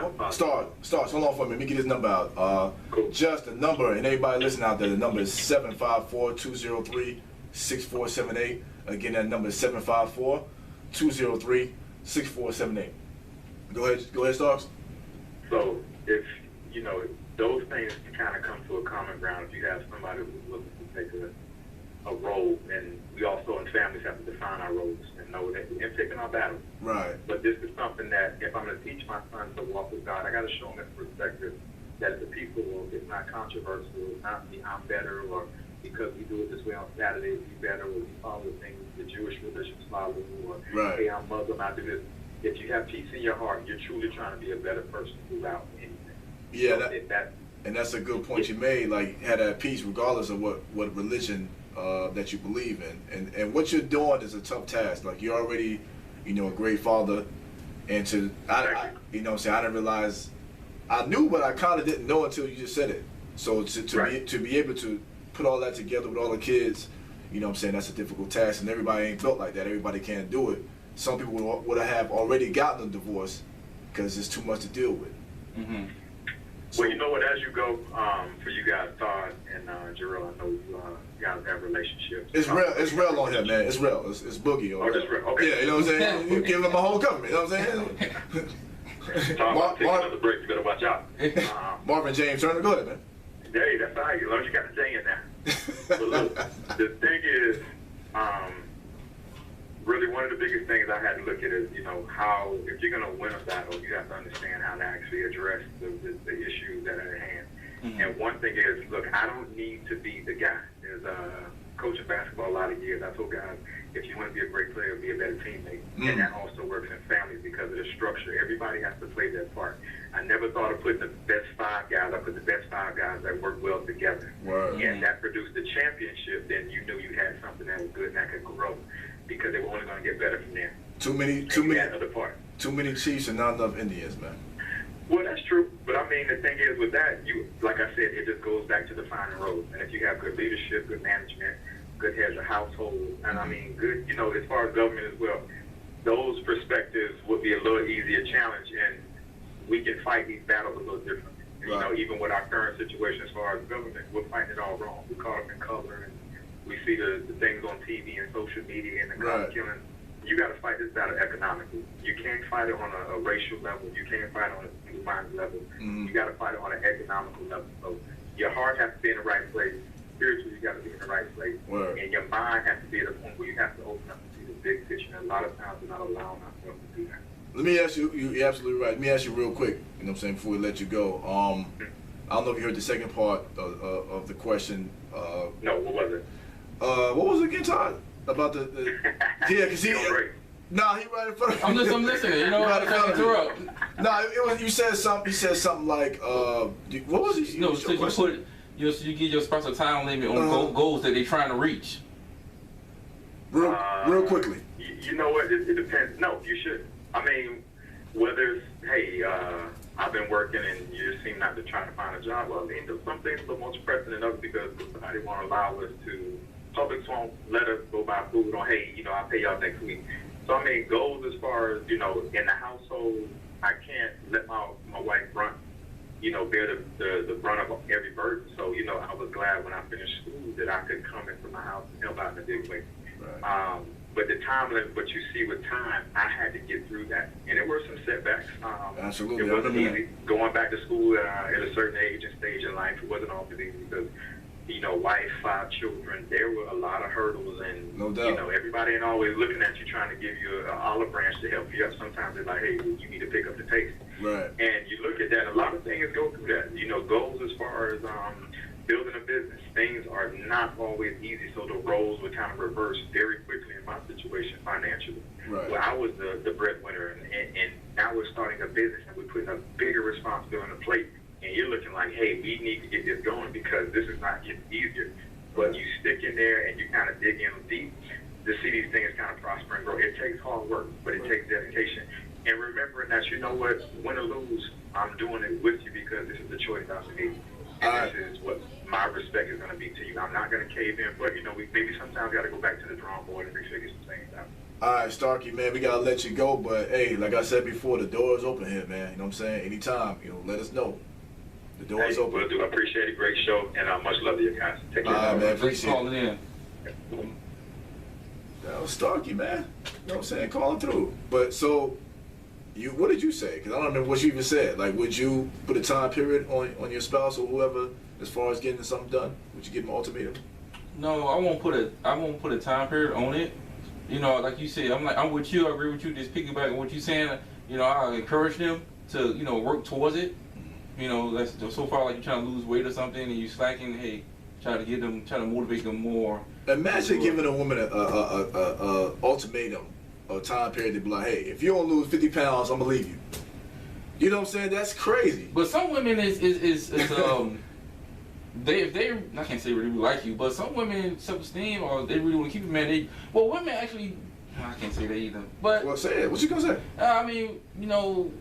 Let me get this number out. Cool. Just the number, and everybody listening out there, the number is 754-203-6478. Again, that number is 754-203-6478. Go ahead, Starks. So if, those things can kind of come to a common ground if you have somebody who's looking to take a role, and we also in families have to define our roles and know that we're picking our battles. Right. But this is something that if I'm going to teach my son to walk with God, I got to show him that perspective that it's a peaceful, it's not controversial, it's not me, I'm better, or because we do it this way on Saturdays, we better, or we follow the things the Jewish religions follow, or Right. hey, I'm Muslim, I do this. If you have peace in your heart, you're truly trying to be a better person throughout anything. Yeah, So if that, and that's a good point you made. Like, have that peace regardless of what religion that you believe in. And what you're doing is a tough task. Like, you're already, you know, a great father. And I you know what I'm saying, I didn't realize, I knew, but I kind of didn't know until you just said it. So to be able to put all that together with all the kids, you know what I'm saying, that's a difficult task. And everybody ain't built like that. Everybody can't do it. Some people would have already gotten a divorce because it's too much to deal with. Mm-hmm. well, you know what, as you go, for you guys, Todd and Jarrell, I know you guys have relationships. It's real. It's real on here, man. It's real. It's boogie. Oh, it's real. Okay. Yeah, you know what I'm saying. You give him a whole government. You know what I'm saying. Todd, take another break. You better watch out. Marvin James Turner, go ahead, man. Hey, that's all right. As long as you got the J in there. But look, the thing is, really one of the biggest things I had to look at is, you know, how, if you're going to win a battle, you have to understand how to actually address the issues that are at hand. Mm-hmm. And one thing is, look, I don't need to be the guy. As coaching basketball a lot of years, I told guys, if you want to be a great player, be a better teammate. Mm. And that also works in families because of the structure. Everybody has to play their part. I never thought of putting the best 5 guys. I put the best 5 guys that work well together. Word. And that produced the championship. Then you knew you had something that was good and that could grow because they were only going to get better from there. Too many Chiefs and not enough Indians, man. Well, that's true. But I mean, the thing is with that, you, like I said, it just goes back to defining roles. And if you have good leadership, good management, good heads of household, and I mean, good, you know, as far as government as well, those perspectives would be a little easier challenge, and we can fight these battles a little differently. Right. You know, even with our current situation as far as government, we're fighting it all wrong. We call them in color, and we see the things on TV and social media and the gun killing. You got to fight this battle economically. You can't fight it on a racial level. You can't fight it on a single-minded level. You got to fight it on an economical level. So your heart has to be in the right place. Spiritually, you got to be in the right place. Word. And your mind has to be at a point where you have to open up and see the big picture. And a lot of times we're not allowing ourselves to do that. Let me ask you, you're absolutely right. Let me ask you real quick, you know what I'm saying, before we let you go. I don't know if you heard the second part of the question. No, what was it? What was it again, Todd? About the yeah, because he nah, he right in front of me. I'm listening. You know, right I can't interrupt. Nah, it was, you said something like what was it? No, so you give your spouse a time limit on goals that they're trying to reach. Real quickly. You know what? It depends. No, you should. I mean, whether it's, hey, I've been working and you seem not to try to find a job. Well, I mean, some things are more pressing than others because somebody won't allow us to. Publics won't let us go buy food on, hey, you know, I'll pay y'all next week. So, I mean, goals as far as, you know, in the household, I can't let my wife run, you know, bear the brunt of every burden. So, you know, I was glad when I finished school that I could come into my house and help out in a big way. Right. But the time limit, what you see with time, I had to get through that. And there were some setbacks. Absolutely. It wasn't easy. Going back to school at a certain age and stage in life, it wasn't always easy because, you know, wife, 5 children, there were a lot of hurdles, and no doubt. You know, everybody ain't always looking at you trying to give you an olive branch to help you up. Sometimes they're like, hey, you need to pick up the pace. Right. And you look at that, a lot of things go through that. You know, goals as far as building a business, things are not always easy, so the roles would kind of reverse very quickly in my situation financially. Right. Well, I was the breadwinner, and now we're starting a business, and we're putting a bigger responsibility on the plate. And you're looking like, hey, we need to get this going because this is not getting easier. But you stick in there and you kind of dig in deep to see these things kind of prosper and grow. It takes hard work, but it takes dedication. And remembering that, you know what, win or lose, I'm doing it with you because this is the choice I've made. And this is what my respect is going to be to you. I'm not going to cave in, but, you know, we maybe sometimes got to go back to the drawing board and refigure some things out. All right, Starkey, man, we got to let you go. But, hey, like I said before, the door is open here, man. You know what I'm saying? Anytime, you know, let us know. The door is open. Will do. I appreciate it. Great show, and much love to you guys. Take care. All right, man. Appreciate calling in. That was Starkey, man. You know what I'm saying? Calling through. But so, what did you say? Because I don't remember what you even said. Like, would you put a time period on your spouse or whoever as far as getting something done? Would you give them an ultimatum? No, I won't put a time period on it. You know, like you said, I'm with you. I agree with you. Just piggyback on what you're saying. You know, I encourage them to, you know, work towards it. you know, that's so far like you're trying to lose weight or something and you slacking, hey, try to motivate them more. Imagine giving a woman a ultimatum, a time period to be like, hey, if you don't lose 50 pounds, I'm gonna leave you. You know what I'm saying? That's crazy. But some women is they I can't say really like you, but some women self-esteem or they really want to keep a man. Women actually, I can't say that either. But well, say it. What you gonna say? I mean, you know,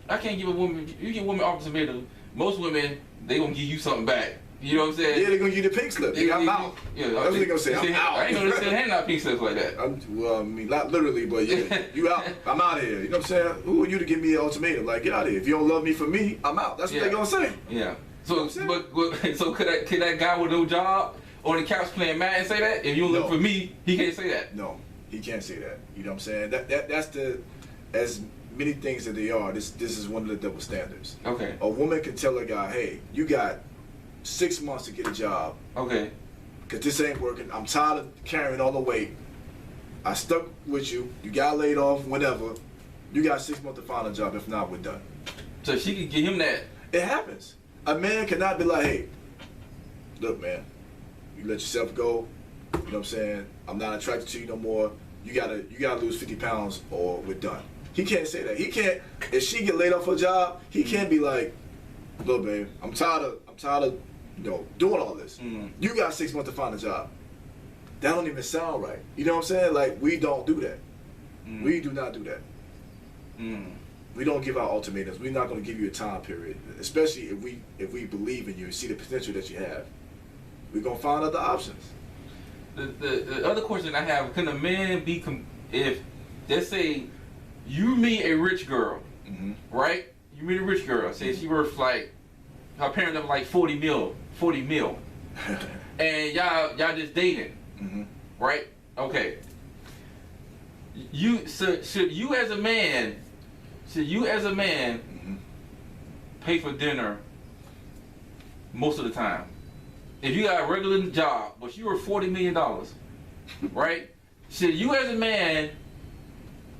I can't give a woman. You give a woman ultimatum. Most women they gonna give you something back. You know what I'm saying? Yeah, they're gonna give you the pink slip. I'm out. Yeah, that's what they gonna say. I'm out. I ain't gonna say hand out pink slips like that. Well, I mean, not literally, but yeah, you out. I'm out of here. You know what I'm saying? Who are you to give me an ultimatum? Like, get out of here. If you don't love me for me, I'm out. That's what they gonna say. Yeah. So, so could that guy with no job on the couch playing Madden say that? If you don't look for me, he can't say that. No, he can't say that. You know what I'm saying? That's the, as many things that they are. This is one of the double standards. Okay. A woman can tell a guy, hey, you got 6 months to get a job. Okay. Cause this ain't working. I'm tired of carrying all the weight. I stuck with you. You got laid off. Whatever. You got 6 months to find a job. If not, we're done. So she could give him that. It happens. A man cannot be like, hey, look, man, you let yourself go. You know what I'm saying? I'm not attracted to you no more. You gotta lose 50 pounds or we're done. He can't say that. He can't. If she get laid off her job, he can't be like, look, babe, I'm tired of, you know, doing all this. You got 6 months to find a job. That don't even sound right. You know what I'm saying? Like, we don't do that. We do not do that. We don't give out ultimatums. We're not going to give you a time period, especially if we believe in you and see the potential that you have. We're going to find other options. The other question I have, can a man be, if, let's say, you meet a rich girl, right? You meet a rich girl, say she worth like, her parents have like 40 mil, and y'all just dating, right? Okay. Should you as a man pay for dinner most of the time? If you got a regular job, but you were $40 million, right? Should you as a man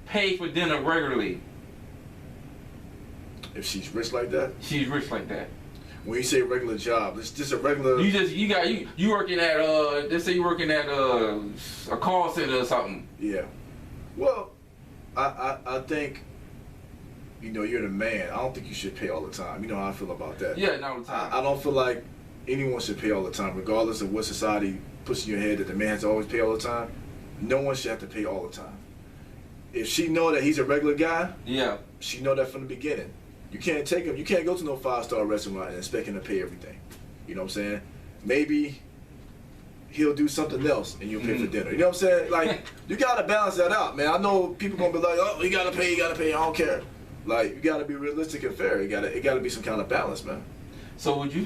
pay for dinner regularly? If she's rich like that? She's rich like that. When you say regular job, it's just a regular. You working at let's say you working at a call center or something. Yeah. Well, I think, you know, you're the man. I don't think you should pay all the time. You know how I feel about that. Yeah, not all the time. I don't feel like anyone should pay all the time, regardless of what society puts in your head that the man has to always pay all the time. No one should have to pay all the time. If she know that he's a regular guy, she know that from the beginning. You can't take him. You can't go to no 5-star restaurant and expect him to pay everything. You know what I'm saying? Maybe he'll do something else and you'll pay for dinner. You know what I'm saying? Like, you gotta balance that out, man. I know people gonna be like, oh, you gotta pay. I don't care. Like, you gotta be realistic and fair. It gotta be some kind of balance, man. So would you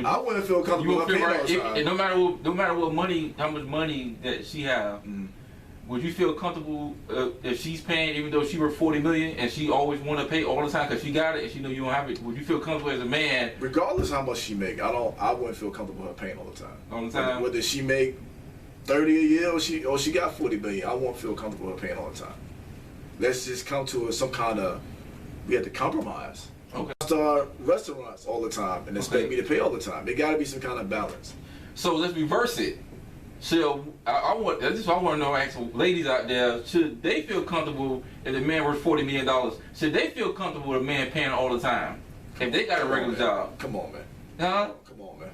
I wouldn't feel comfortable. You would feel right. No matter what money, how much money that she have. Would you feel comfortable if she's paying, even though she worth $40 million and she always want to pay all the time because she got it and she know you don't have it? Would you feel comfortable as a man? Regardless of how much she make, I wouldn't feel comfortable her paying all the time. All the time. Whether she make 30 a year or she got 40 million, I won't feel comfortable her paying all the time. Let's just come to some kind of, we have to compromise. Okay. Star restaurants all the time and expect me to pay all the time. There got to be some kind of balance. So let's reverse it. So I want to know, ask ladies out there, should they feel comfortable if the man worth $40 million? Should they feel comfortable with a man paying all the time if they got a regular job? Come on, man. Huh? Come on, man.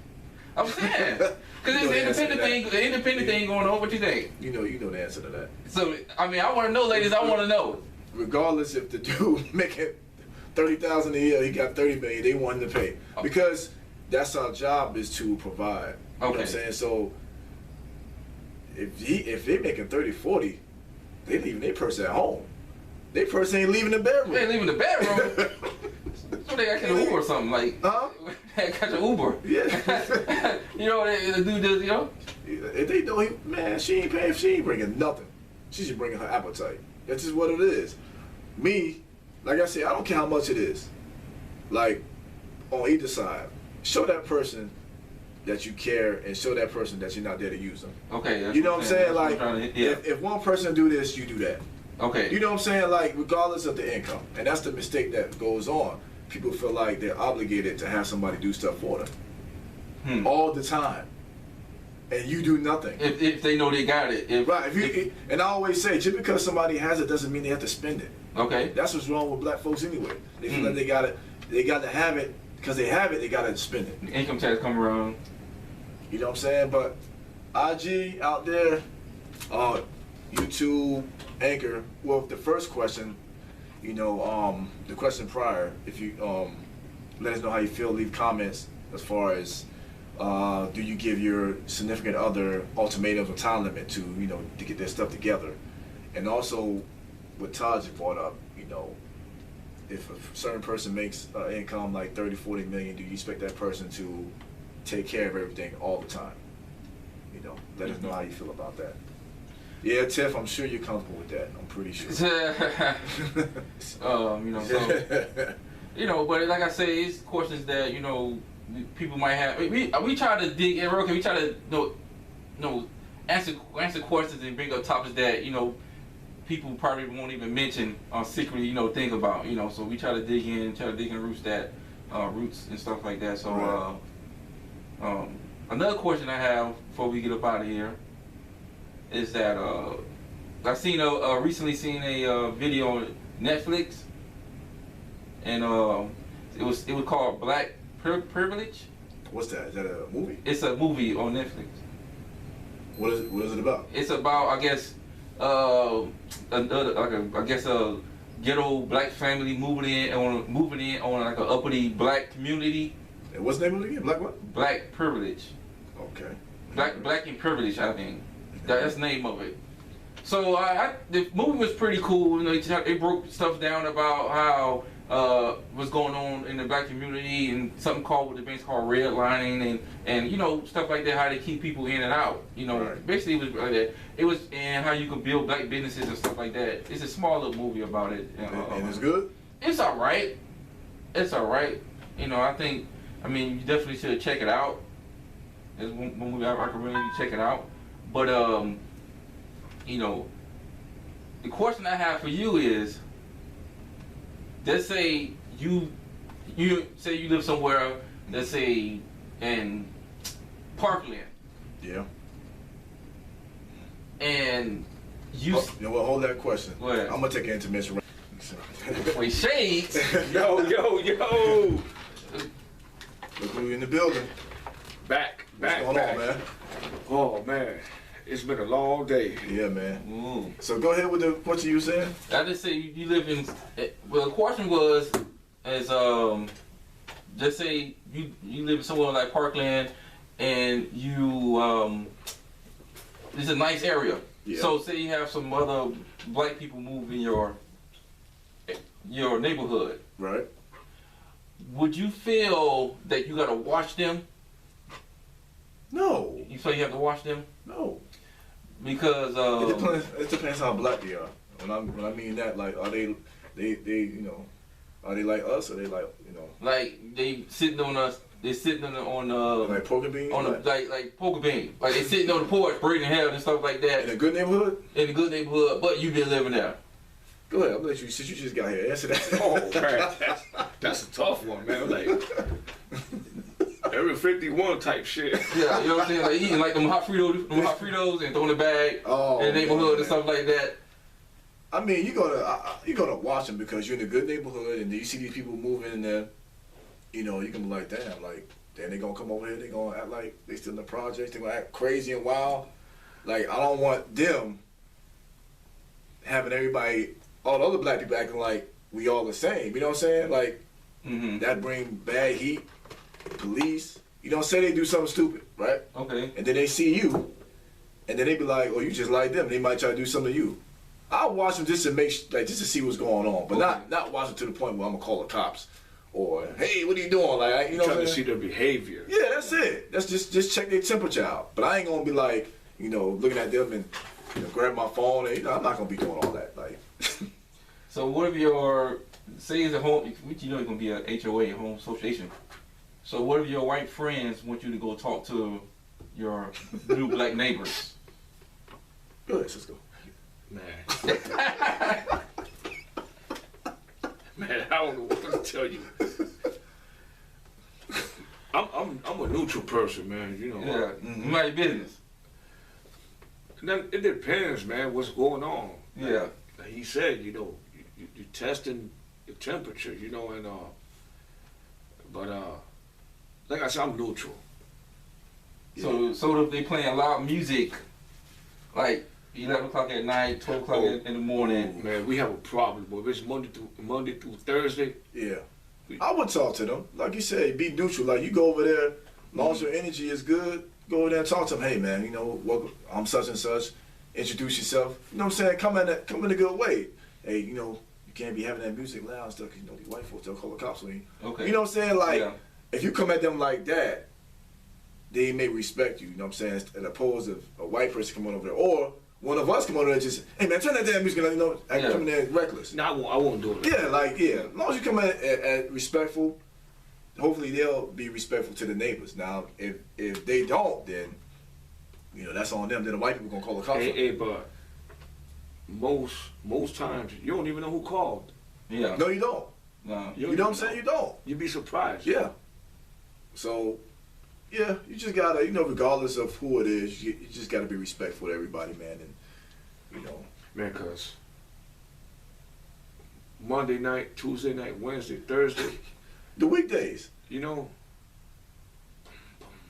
I'm saying, because it's the independent thing going on. What you think? You know the answer to that. So I mean, I want to know, ladies. I want to know. Regardless if the dude making $30,000 a year, he got $30 million, they want him to pay because that's our job is to provide. You know what I'm saying? So if they making 30, 40, they leaving their purse at home. Their purse ain't leaving the bedroom. They ain't leaving the bedroom. So they got an Uber or something like. They got your Uber. Yeah. You know the dude does. You know. If they know she ain't paying. She ain't bringing nothing. She's just bringing her appetite. That's just what it is. Me, like I said, I don't care how much it is. Like on either side, show that person that you care and show that person that you're not there to use them. Okay. You know what I'm saying? Like, if one person do this, you do that. Okay. You know what I'm saying? Like, regardless of the income. And that's the mistake that goes on. people feel like they're obligated to have somebody do stuff for them all the time, and you do nothing. If they know they got it. Right. And I always say, just because somebody has it doesn't mean they have to spend it. Okay. That's what's wrong with black folks anyway. They feel like they got to have it because they have it. They got to spend it. The income tax come around. You know what I'm saying? But IG out there, YouTube, Anchor. Well, the first question, you know, the question prior, if you let us know how you feel, leave comments as far as do you give your significant other ultimatums or time limit to, you know, to get their stuff together, and also what Taj brought up, you know, if a certain person makes income like 30, 40 million, do you expect that person to take care of everything all the time? You know, let us know how you feel about that. Yeah, Tiff, I'm sure you're comfortable with that. I'm pretty sure. You know, so, you know, but like I say, it's questions that, you know, people might have. We try to dig in real quick. We try to, you know, answer questions and bring up topics that, you know, people probably won't even mention or secretly, you know, think about. You know, so we try to dig in roots and stuff like that. So, right. Another question I have before we get up out of here is that I recently seen a video on Netflix, and it was called Black Privilege. What's that? Is that a movie? It's a movie on Netflix. What is it about? It's about, I guess, a ghetto black family moving in on like an uppity black community. And what's the name of it again? Black what? Black Privilege. Okay. Black and Privilege, I think. That's the name of it. So the movie was pretty cool. You know, it broke stuff down about how what's going on in the black community, and something called the banks called redlining, and you know, stuff like that. How they keep people in and out. You know, right. Basically it was like that. It was, and how you could build black businesses and stuff like that. It's a small little movie about it. And it's good. It's all right. It's all right. You know, I mean, you definitely should check it out. It's one movie I recommend you check it out. But you know, the question I have for you is, let's say you live somewhere, let's say in Parkland. Yeah. And you. You know what? Hold that question. Go ahead. I'm gonna take an intermission. Wait, shades. Yo. Look who in the building. Back. What's going on, man? Oh, man. It's been a long day. Yeah, man. Ooh. So go ahead with the question you were saying. I just say you live in. Well, the question was, just say you live in somewhere like Parkland, and you it's a nice area. Yeah. So say you have some other black people move in your neighborhood. Right. Would you feel that you gotta watch them? No. You feel you have to watch them? No. Because it depends how black they are. When I mean that, like, are they you know, are they like us, or they like, you know, like they sitting on us? They sitting on like poker beans, on like poker bean. Like they sitting on the porch, breathing hell and stuff like that. in a good neighborhood. In a good neighborhood, but you been living there. Go ahead. I'm gonna let you, since you just got here, answer that. Oh, man. That's a tough one, man. Like, every 51 type shit. Yeah, you know what I'm saying? Like eating like them hot Fritos and throwing the bag in the neighborhood and stuff like that. I mean, you gotta watch them because you're in a good neighborhood, and you see these people moving in there. You know, you can be like, damn, like, then they gonna come over here, they gonna act like they still in the projects, they gonna act crazy and wild. Like, I don't want them having everybody, all the other black people acting like we all the same. You know what I'm saying? Like, that bring bad heat, police. You know, say they do something stupid, right? Okay. And then they see you, and then they be like, oh, you just like them. They might try to do something to you. I'll watch them just to see what's going on, but not watch them to the point where I'm gonna call the cops. Or, hey, what are you doing? Like, you know, trying to see their behavior. Yeah, that's it. That's just check their temperature out. But I ain't gonna be like, you know, looking at them and, you know, grab my phone. And, you know, I'm not gonna be doing all that. Like. So what if say it's a home? You know, it's gonna be a HOA, home association. So what if your white friends want you to go talk to your new black neighbors? Go ahead, let's go. Man. Man, I don't know what to tell you. I'm a neutral person, man. You know. Yeah, you mind your business. Then it depends, man. What's going on? Yeah. Like he said, you know, you testing your temperature, you know, and but like I said, I'm neutral. So if they playing loud music, like 11 o'clock at night, 12 o'clock in the morning. Man, we have a problem, but if it's Monday through Thursday. Yeah. I would talk to them. Like you said, be neutral. Like you go over there, as long as your energy is good, go over there and talk to them. Hey man, you know, welcome, I'm such and such. Introduce yourself. You know what I'm saying? Come in a good way. Hey, you know, you can't be having that music loud and stuff because, you know, these white folks, they'll call the cops on you. Okay. You know what I'm saying? Like, Yeah. if you come at them like that, they may respect you. You know what I'm saying? As opposed to a white person coming over there. Or one of us come over there and just, hey man, turn that damn music on, you know, coming there reckless. No, I won't do it. Yeah. As long as you come in at respectful, hopefully they'll be respectful to the neighbors. Now, if they don't, then, you know, that's on them. Then the white people gonna call the cops. Hey, but most times you don't even know who called. Yeah. No, you don't. No. You know what I'm saying? You don't. You'd be surprised. Yeah. So, yeah, you just gotta, you know, regardless of who it is, you just gotta be respectful to everybody, man. And, you know. Man, cause Monday night, Tuesday night, Wednesday, Thursday, The weekdays. you know,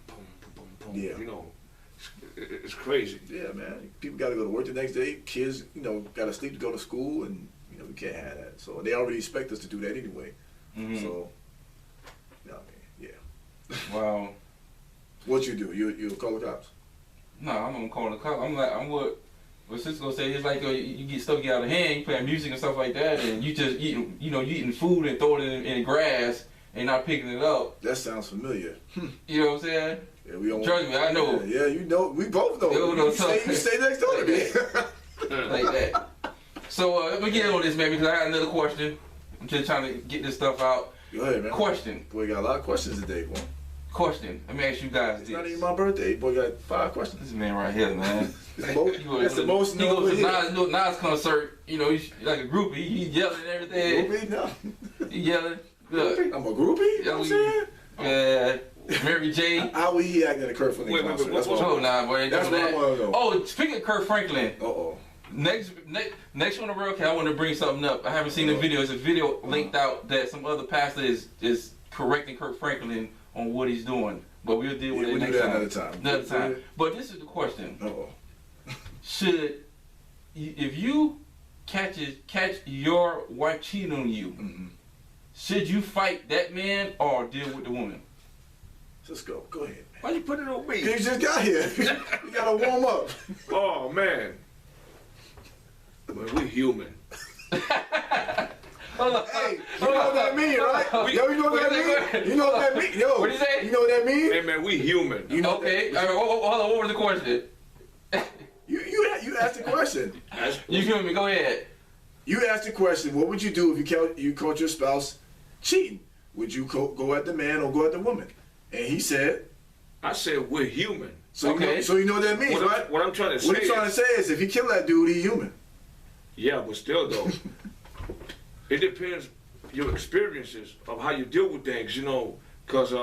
boom, boom, boom, Yeah. you know, it's crazy. Yeah, man. People gotta go to work the next day. Kids, you know, gotta sleep to go to school, and, you know, we can't have that. So they already expect us to do that anyway. Mhm. So, you know what I mean? Yeah. Wow. What you do? You call the cops? No, I'm gonna call the cop. I'm what Cisco said. It's like you get stuff get out of hand. You playing music and stuff like that, and you just eating, you know, you eating food and throwing it in the grass and not picking it up. That sounds familiar. You know what I'm saying? Yeah, we don't. Trust me, I know. Yeah, you know. We both know. You know You stay next door to me. Like that. So let me get on this, man, because I got another question. I'm just trying to get this stuff out. Go ahead, man. Question. Boy, got a lot of questions today, boy. Question. Let me ask you guys It's not even this. my birthday. Boy, got 5 questions. This man right here, man. That's the most He goes to known. Nas concert, you know, he's like a groupie. He yelling and everything. Groupie? No. He yelling. Look. I'm a groupie? You know what I'm saying? Mary J. How would he act at a Kurt Franklin Wait, concert? what- That's Oh, what nah, boy. That's what I want to know. Oh, speaking of Kurt Franklin, Uh-oh. next one on the road, I want to bring something up. I haven't seen the video. It's a video linked out that some other pastor is correcting Kurt Franklin on what he's doing. But we'll deal with Yeah, it we'll next do that time. another time. Another time. But this is the question. Uh-oh. If you catch your wife cheating on you, Mm-hmm. should you fight that man or deal with the woman? Let's go. Go ahead. Why you put it on me? You just got here. You gotta warm up. Oh man. Man, we human. Hold on. Hey, you know what that mean, right? Yo, you know what that mean? You know what that mean? Yo, What'd he say? You know what that mean? Hey man, we human. You know Okay. All right, hold on. What was the question? You asked the question. You feel me? Go ahead. You asked the question. What would you do if you caught your spouse cheating? Would you go at the man or go at the woman? And he said. I said we're human. So Okay. you know what that means, What, right? what I'm trying to say What he's trying to say is, if he kill that dude, he human. yeah, but still though, it depends your experiences of how you deal with things, you know, because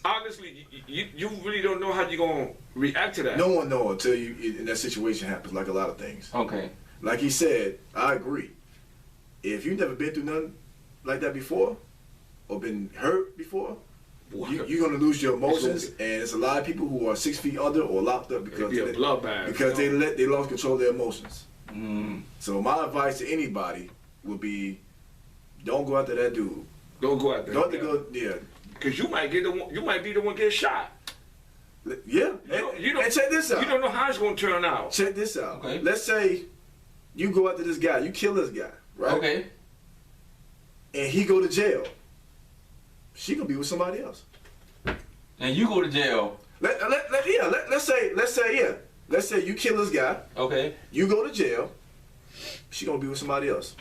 honestly, you really don't know how you're gonna react to that. No one knows until in that situation happens. Like a lot of things. Okay. Like he said, I agree. If you've never been through nothing like that before, or been hurt before, you're gonna lose your emotions. And it's a lot of people who are 6 feet under or locked up because It'd be a bloodbath, because you know? they lost control of their emotions. Mm. So my advice to anybody would be, don't go after that dude. Don't go out there. Don't go, yeah. Because you might be the one get shot. Yeah. You don't, and check this out. You don't know how it's gonna turn out. Check this out. Okay. Let's say you go after this guy, you kill this guy, right? Okay. And he go to jail. She gonna be with somebody else. And you go to jail. Let's say you kill this guy. Okay. You go to jail. She gonna be with somebody else.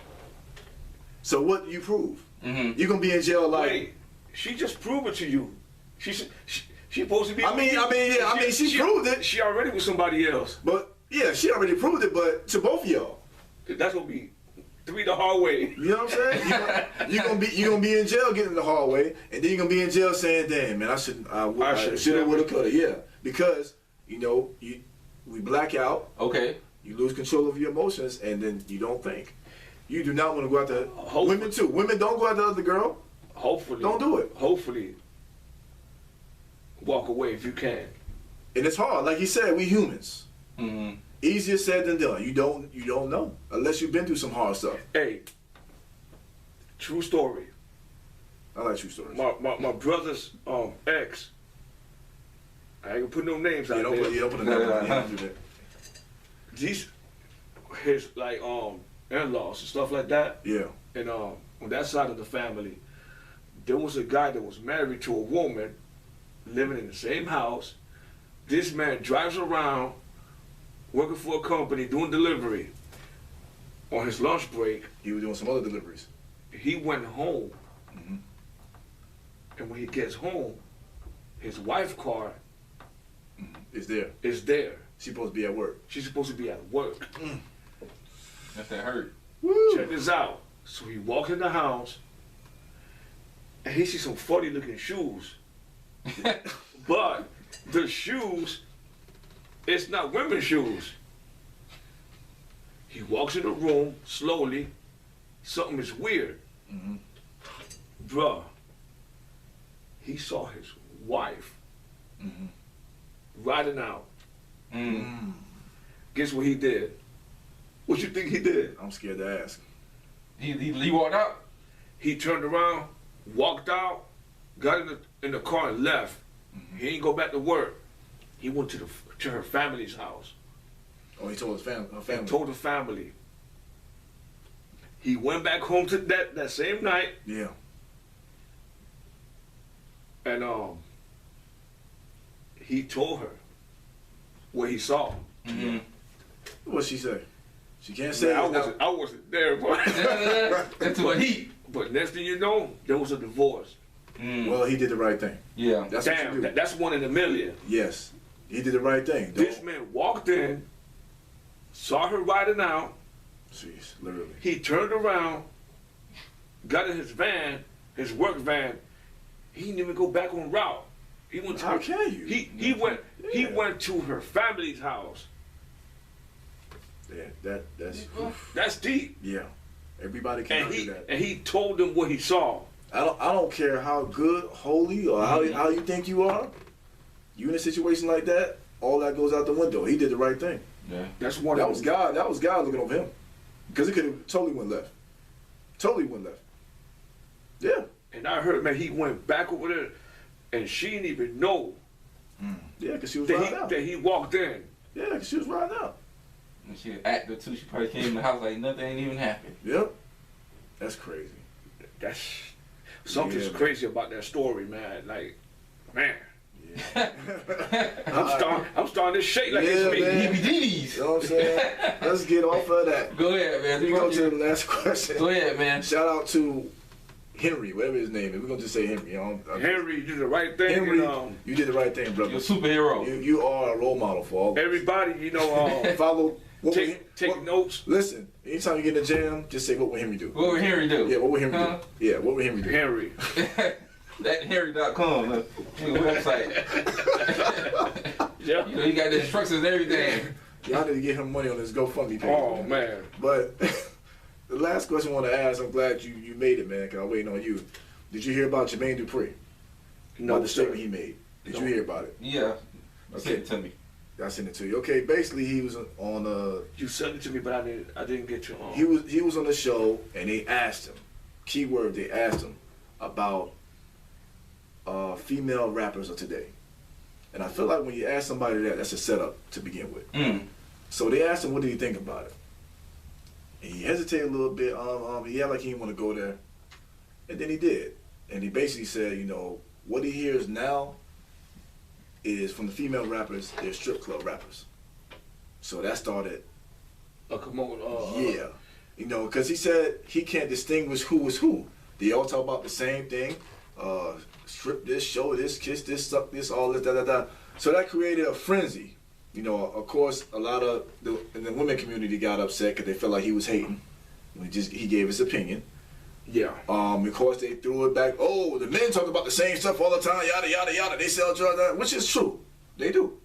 So what do you prove? Mm-hmm. You gonna be in jail like? Wait, she just proved it to you. She supposed to be. She proved it. She already with somebody else. But yeah, she already proved it. But to both of y'all, That's gonna be 3 the hard way. You know what I'm saying? You're gonna be in jail getting in the hard way, and then you're gonna be in jail saying, "Damn, man, I should have, would have, could have." Yeah, because we black out. Okay. You lose control of your emotions, and then you don't think. You do not want to go out there. Women too. Women don't go out there with the girl. Hopefully. Don't do it. Hopefully. Walk away if you can. And it's hard. Like you said, we humans. Mm-hmm. Easier said than done. You don't know unless you've been through some hard stuff. Hey, true story. I like true stories. My brother's ex. I ain't gonna put no names out there. Don't put a number on it. These his like in-laws and stuff like that. Yeah. And on that side of the family, there was a guy that was married to a woman, living in the same house. This man drives around, working for a company, doing delivery. On his lunch break, He was doing some other deliveries. he went home. Mm-hmm. And when he gets home, his wife's car It's there. is there. She's supposed to be at work. She's supposed to be at work. That's that hurt. Woo! Check this out. So he walks in the house, and he sees some funny looking shoes. But the shoes, it's not women's shoes. He walks in the room slowly. Something is weird. Mm-hmm. Bruh, he saw his wife Mm-hmm. riding out. Mm. Guess what he did? What you think he did? I'm scared to ask. He walked out. He turned around, walked out, got in the car and left. Mm-hmm. He didn't go back to work. He went to her family's house. Oh, he told his family. Her family. And told the family. He went back home to that same night, Yeah. and he told her what he saw. Mm-hmm. What'd she say? She can't say. Man, it now. I wasn't there, but That's what he. but next thing you know, there was a divorce. Mm. Well, he did the right thing. Yeah. That's what Damn, you do. that's 1 in a million. Yes, he did the right thing. This man walked in, saw her riding out. Jeez, literally. He turned around, got in his van, his work van. He didn't even go back on route. He went to How her, can you? he went to her family's house. Yeah, that's That's deep. yeah. Everybody cannot And do that. he told them what he saw. I don't care how good, holy, or how you think you are. You in a situation like that, all that goes out the window. He did the right thing. Yeah. That's one. That was God. That was God looking over him, because he could have totally went left. Totally went left. Yeah. And I heard, man, he went back over there, and she didn't even know Yeah, because she was riding out. that he walked in. Yeah, because she was riding out. And she an actor too. She probably came in the house like nothing ain't even happened. Yep. That's crazy. That's something's Yeah. crazy about that story, man. Like, man, Yeah. I'm starting to shake like Yeah, it's me. man. DVDs. You know what I'm saying? Let's get off of that. Go ahead, man. We go to the last question. Go ahead, man. Shout out to Henry, whatever his name is. We're gonna just say Henry. Henry, you did the right thing. Henry, and, you did the right thing, brother. You're a superhero. You are a role model for all of us. everybody, you know, Follow. take notes. Listen, anytime you get in the jam, just say, what would Henry do? What would Henry do? Yeah, what would Henry Huh? do? Yeah, what would Henry do? Henry. That Henry.com, the website. Yeah. You know, you got the instructions and everything. Y'all need to get him money on his GoFundMe page. Oh man. But the last question I want to ask, I'm glad you made it, man, because I'm waiting on you. Did you hear about Jermaine Dupri? No, About the sir. statement he made. Did you hear about it? Yeah. Okay. Send it to me. I sent it to you. Okay, basically he was on You sent it to me, but I didn't get your. he was on the show and they asked him, keyword, they asked him about female rappers of today. And I feel like when you ask somebody that, that's a setup to begin with. Mm. So they asked him, what did he think about it? And he hesitated a little bit. He had like he didn't want to go there. And then he did. And he basically said, you know, what he hears now is from the female rappers, they're strip club rappers. So that started, yeah. You know, because he said he can't distinguish who is who. They all talk about the same thing. Strip this, show this, kiss this, suck this, all this, da. So that created a frenzy. You know, of course, a lot of the women community got upset because they felt like he was hating. He gave his opinion. Yeah. Of course, they threw it back. Oh, the men talk about the same stuff all the time. Yada yada yada. They sell drugs, which is true. They do.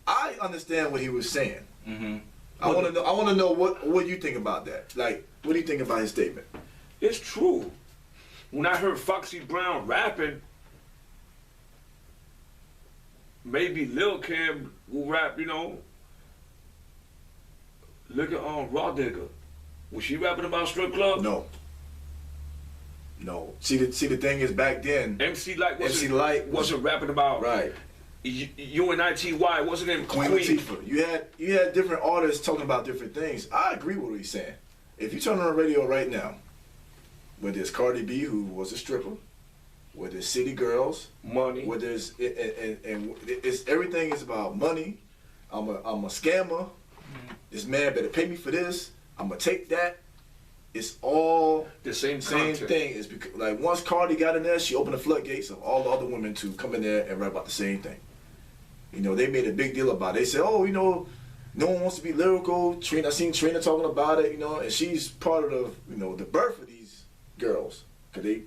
I understand what he was saying. Mm-hmm. I want to know what you think about that. Like, what do you think about his statement? It's true. When I heard Foxy Brown rapping, maybe Lil Kim will rap, you know. Look at Raw Digger. Was she rapping about strip club? No. See the thing is, back then, MC Light wasn't rapping about right. UNITY, wasn't in Queen Queen. Latifah. You had different artists talking about different things. I agree with what he's saying. If you turn on the radio right now, whether it's Cardi B, who was a stripper, whether it's City Girls, Money, whether it's it's everything is about money. I'm a scammer. This man better pay me for this. I'm gonna take that. It's all the same thing. It's because, like, once Cardi got in there, she opened the floodgates of all the other women to come in there and rap about the same thing. You know, they made a big deal about it. They said, oh, you know, no one wants to be lyrical. I seen Trina talking about it, you know, and she's part of the, you know, the birth of these girls, because they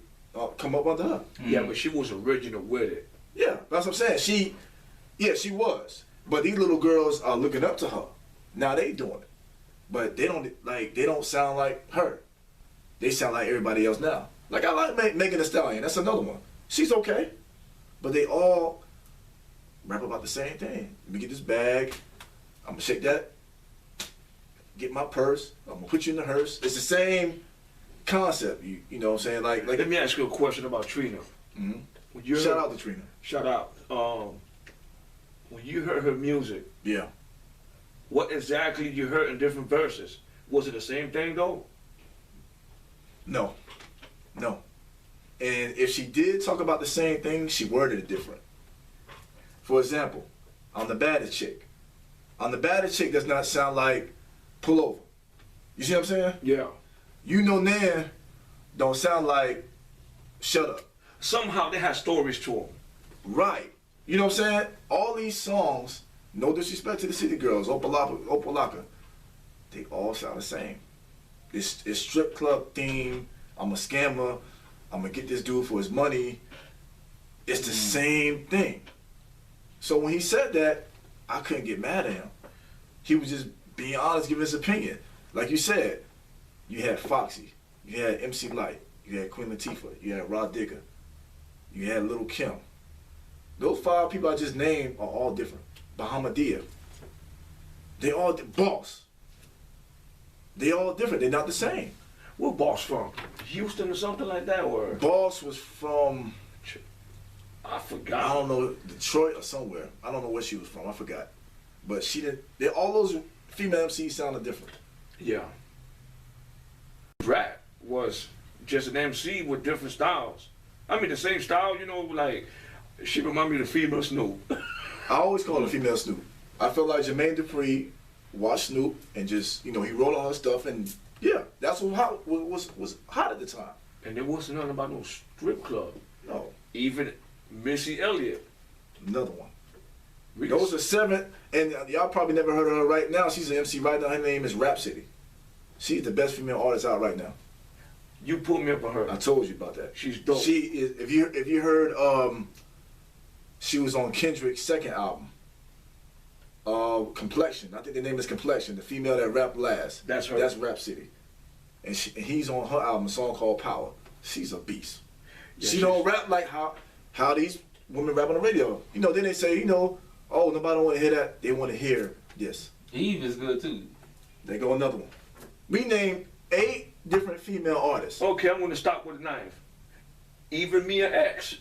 come up under her. Yeah, but she was original with it. Yeah, that's what I'm saying. She was. But these little girls are looking up to her. Now they doing it. But they don't sound like her. They sound like everybody else now. Like, I like Megan Thee Stallion. That's another one. She's okay. But they all rap about the same thing. Let me get this bag. I'm gonna shake that. Get my purse. I'm gonna put you in the hearse. It's the same concept. You know what I'm saying? Like. Let me ask you a question about Trina. Mm-hmm. Shout out to Trina. Shout out. When you heard her music, yeah. What exactly you heard in different verses? Was it the same thing though? No. And if she did talk about the same thing, she worded it different. For example, I'm the baddest chick. I'm the baddest chick does not sound like pull over. You see what I'm saying? Yeah. You know Nan don't sound like shut up. Somehow they had stories to them. Right. You know what I'm saying? All these songs, no disrespect to the city girls, Opalaka, they all sound the same. It's strip club theme. I'm a scammer. I'm gonna get this dude for his money. It's the same thing. So when he said that, I couldn't get mad at him. He was just being honest, giving his opinion. Like you said, you had Foxy, you had MC Light, you had Queen Latifah, you had Rod Digger, you had Lil Kim. Those 5 people I just named are all different. Bahamadia. They all Boss. They all different. They're not the same. Where Boss from? Houston or something like that, or? Boss was from, I forgot. I don't know, Detroit or somewhere. I don't know where she was from. I forgot. But she didn't. All those female MCs sounded different. Yeah. Rap was just an MC with different styles. I mean, the same style, you know, like, she reminded me of the female Snoop. I always call her female Snoop. I feel like Jermaine Dupri watched Snoop and just, you know, he wrote all her stuff, and yeah, that's what was hot at the time. And there wasn't nothing about no strip club. No. Even Missy Elliott. Another one. Those are 7, and y'all probably never heard of her right now. She's an MC right now. Her name is Rhapsody. She's the best female artist out right now. You put me up on her. I told you about that. She's dope. She is. If you heard, she was on Kendrick's second album. Complexion. I think the name is Complexion. The female that rapped last. That's her. That's Rhapsody. And he's on her album, a song called Power. She's a beast. Yeah, she don't rap like how these women rap on the radio. You know, then they say, you know, oh, nobody want to hear that. They want to hear this. Eve is good too. They go another one. We named 8 different female artists. Okay, I'm going to stop with a 9. Even Mia X.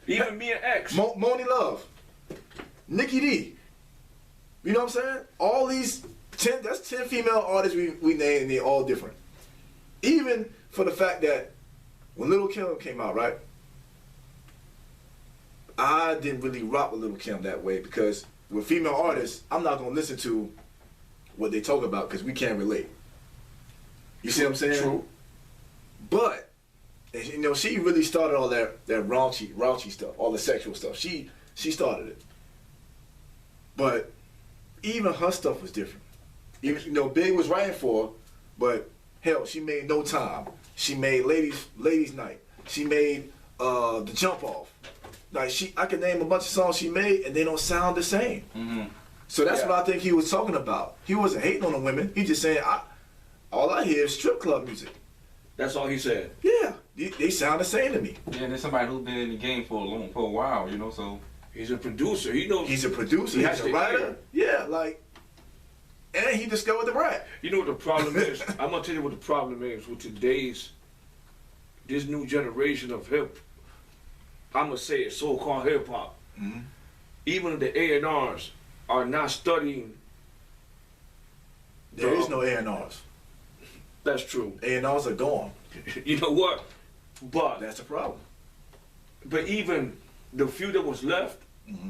Even Mia X. Moni Love. Nikki D. You know what I'm saying? All these 10, that's 10 female artists we named, and they're all different. Even for the fact that when Lil Kim came out, right? I didn't really rock with Lil Kim that way, because with female artists, I'm not going to listen to what they talk about because we can't relate. You see what I'm saying? True. But, you know, she really started all that raunchy stuff, all the sexual stuff. She started it. But even her stuff was different. You know, Big was writing for her, but hell, she made No Time. She made Ladies Night. She made The Jump Off. Like I could name a bunch of songs she made, and they don't sound the same. Mm-hmm. So that's what I think he was talking about. He wasn't hating on the women. He just saying, all I hear is strip club music. That's all he said. Yeah, they sound the same to me. Yeah, and there's somebody who's been in the game for a while, you know. So He's a producer. He knows. He's a producer. He's a writer. Yeah, like, and he discovered the rap. You know what the problem is? I'm gonna tell you what the problem is with this new generation of I'm gonna say it, so-called hip hop. Mm-hmm. Even the A&Rs are not studying. There is no A&Rs. That's true. A&Rs are gone. You know what? But That's the problem. But even the few that was left, Mm-hmm.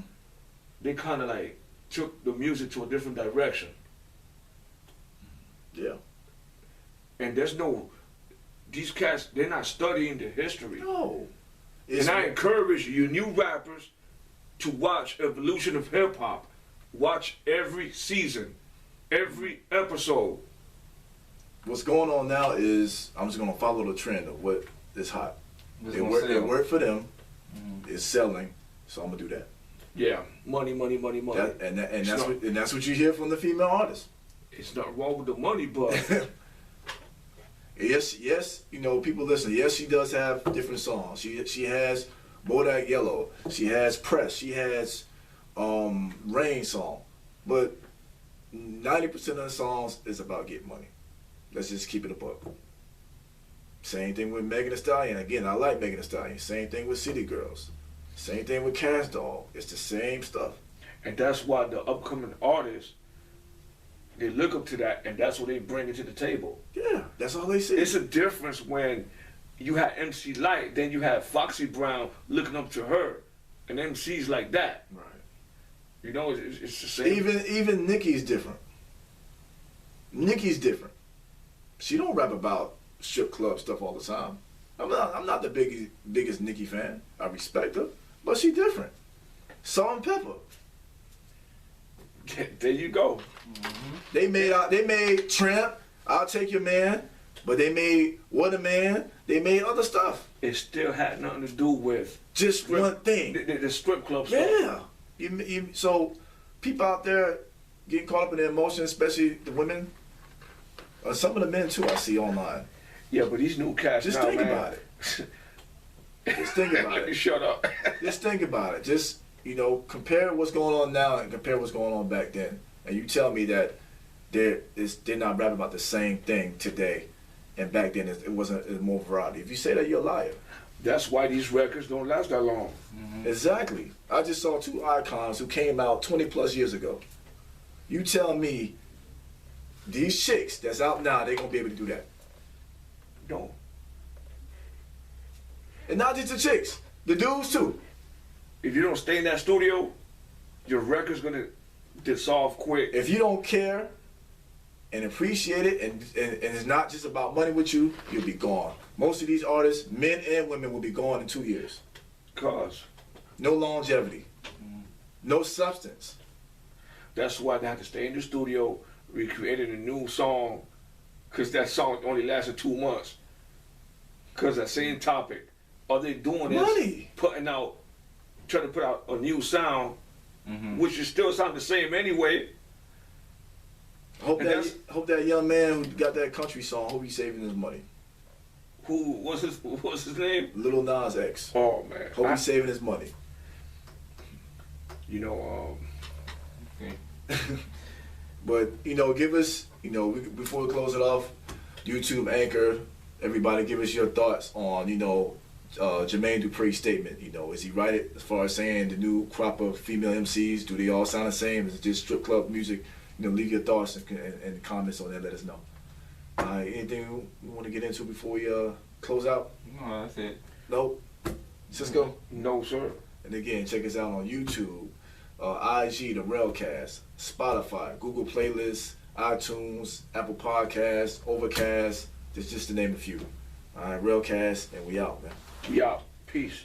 they kind of like took the music to a different direction. Yeah. And these cats, they're not studying the history. No. And I encourage you new rappers to watch Evolution of Hip Hop. Watch every season, every episode. What's going on now is I'm just gonna follow the trend of what is hot. It work for them. Mm-hmm. It's selling, so I'm gonna do that. Yeah, money. That's what you hear from the female artists. It's not wrong with the money, but yes, you know, people listen. Yes, she does have different songs. She has Bodak Yellow. She has Press. She has Rain song. But 90% of the songs is about getting money. Let's just keep it a buck. Same thing with Megan Thee Stallion. Again, I like Megan Thee Stallion. Same thing with City Girls. Same thing with Cash Doll. It's the same stuff. and that's why the upcoming artists, they look up to that, and that's what they bring to the table. Yeah, that's all they see. It's a difference when you have MC Light, then you have Foxy Brown looking up to her, and MCs like that. Right. You know, it's the same. Even Nicki's different. Nicki's different. She don't rap about strip club stuff all the time. I'm not the biggest Nicki fan. I respect her, but she different. Salt and Pepper. There you go. They made Tramp, I'll Take Your Man, but they made What a Man. They made other stuff. It still had nothing to do with Just one thing. the strip club stuff. Yeah. So people out there getting caught up in their emotions, especially the women, some of the men too. I see online. Yeah, but these new cats Just now, think man. about it. Just think about it. Shut up. Just think about it. Just, compare what's going on now and compare what's going on back then. And you tell me that they're not rapping about the same thing today, and back then it wasn't more variety. If you say that, you're a liar. That's why these records don't last that long. Mm-hmm. Exactly. I just saw two icons who came out 20 plus years ago. You tell me these chicks that's out now, they're going to be able to do that. No. And not just the chicks, the dudes too. If you don't stay in that studio, your record's gonna dissolve quick. If you don't care and appreciate it, and it's not just about money with you, you'll be gone. Most of these artists, men and women, will be gone in 2 years. Cause No longevity. No substance. that's why they have to stay in the studio, recreating a new song, cause that song only lasted 2 months. Cause that same topic. All they doing Money. is trying to put out a new sound, Mm-hmm. which is still sound the same anyway. Hope And that young man who got that country song, hope he's saving his money. What's his name? Little Nas X. Oh man. Hope he's saving his money. Okay. But, give us, before we close it off, YouTube, Anchor, everybody give us your thoughts on, Jermaine Dupri's statement. Is he right as far as saying the new crop of female MCs, do they all sound the same? Is it just strip club music? Leave your thoughts and comments on that. Let us know. Anything we want to get into before we close out? No, that's it. Nope. Cisco? No, sir. And again, check us out on YouTube, IG, The Railcast, Spotify, Google Playlists, iTunes, Apple Podcasts, Overcast. That's just to name a few. All right, Railcast, and we out, man. We out. Peace.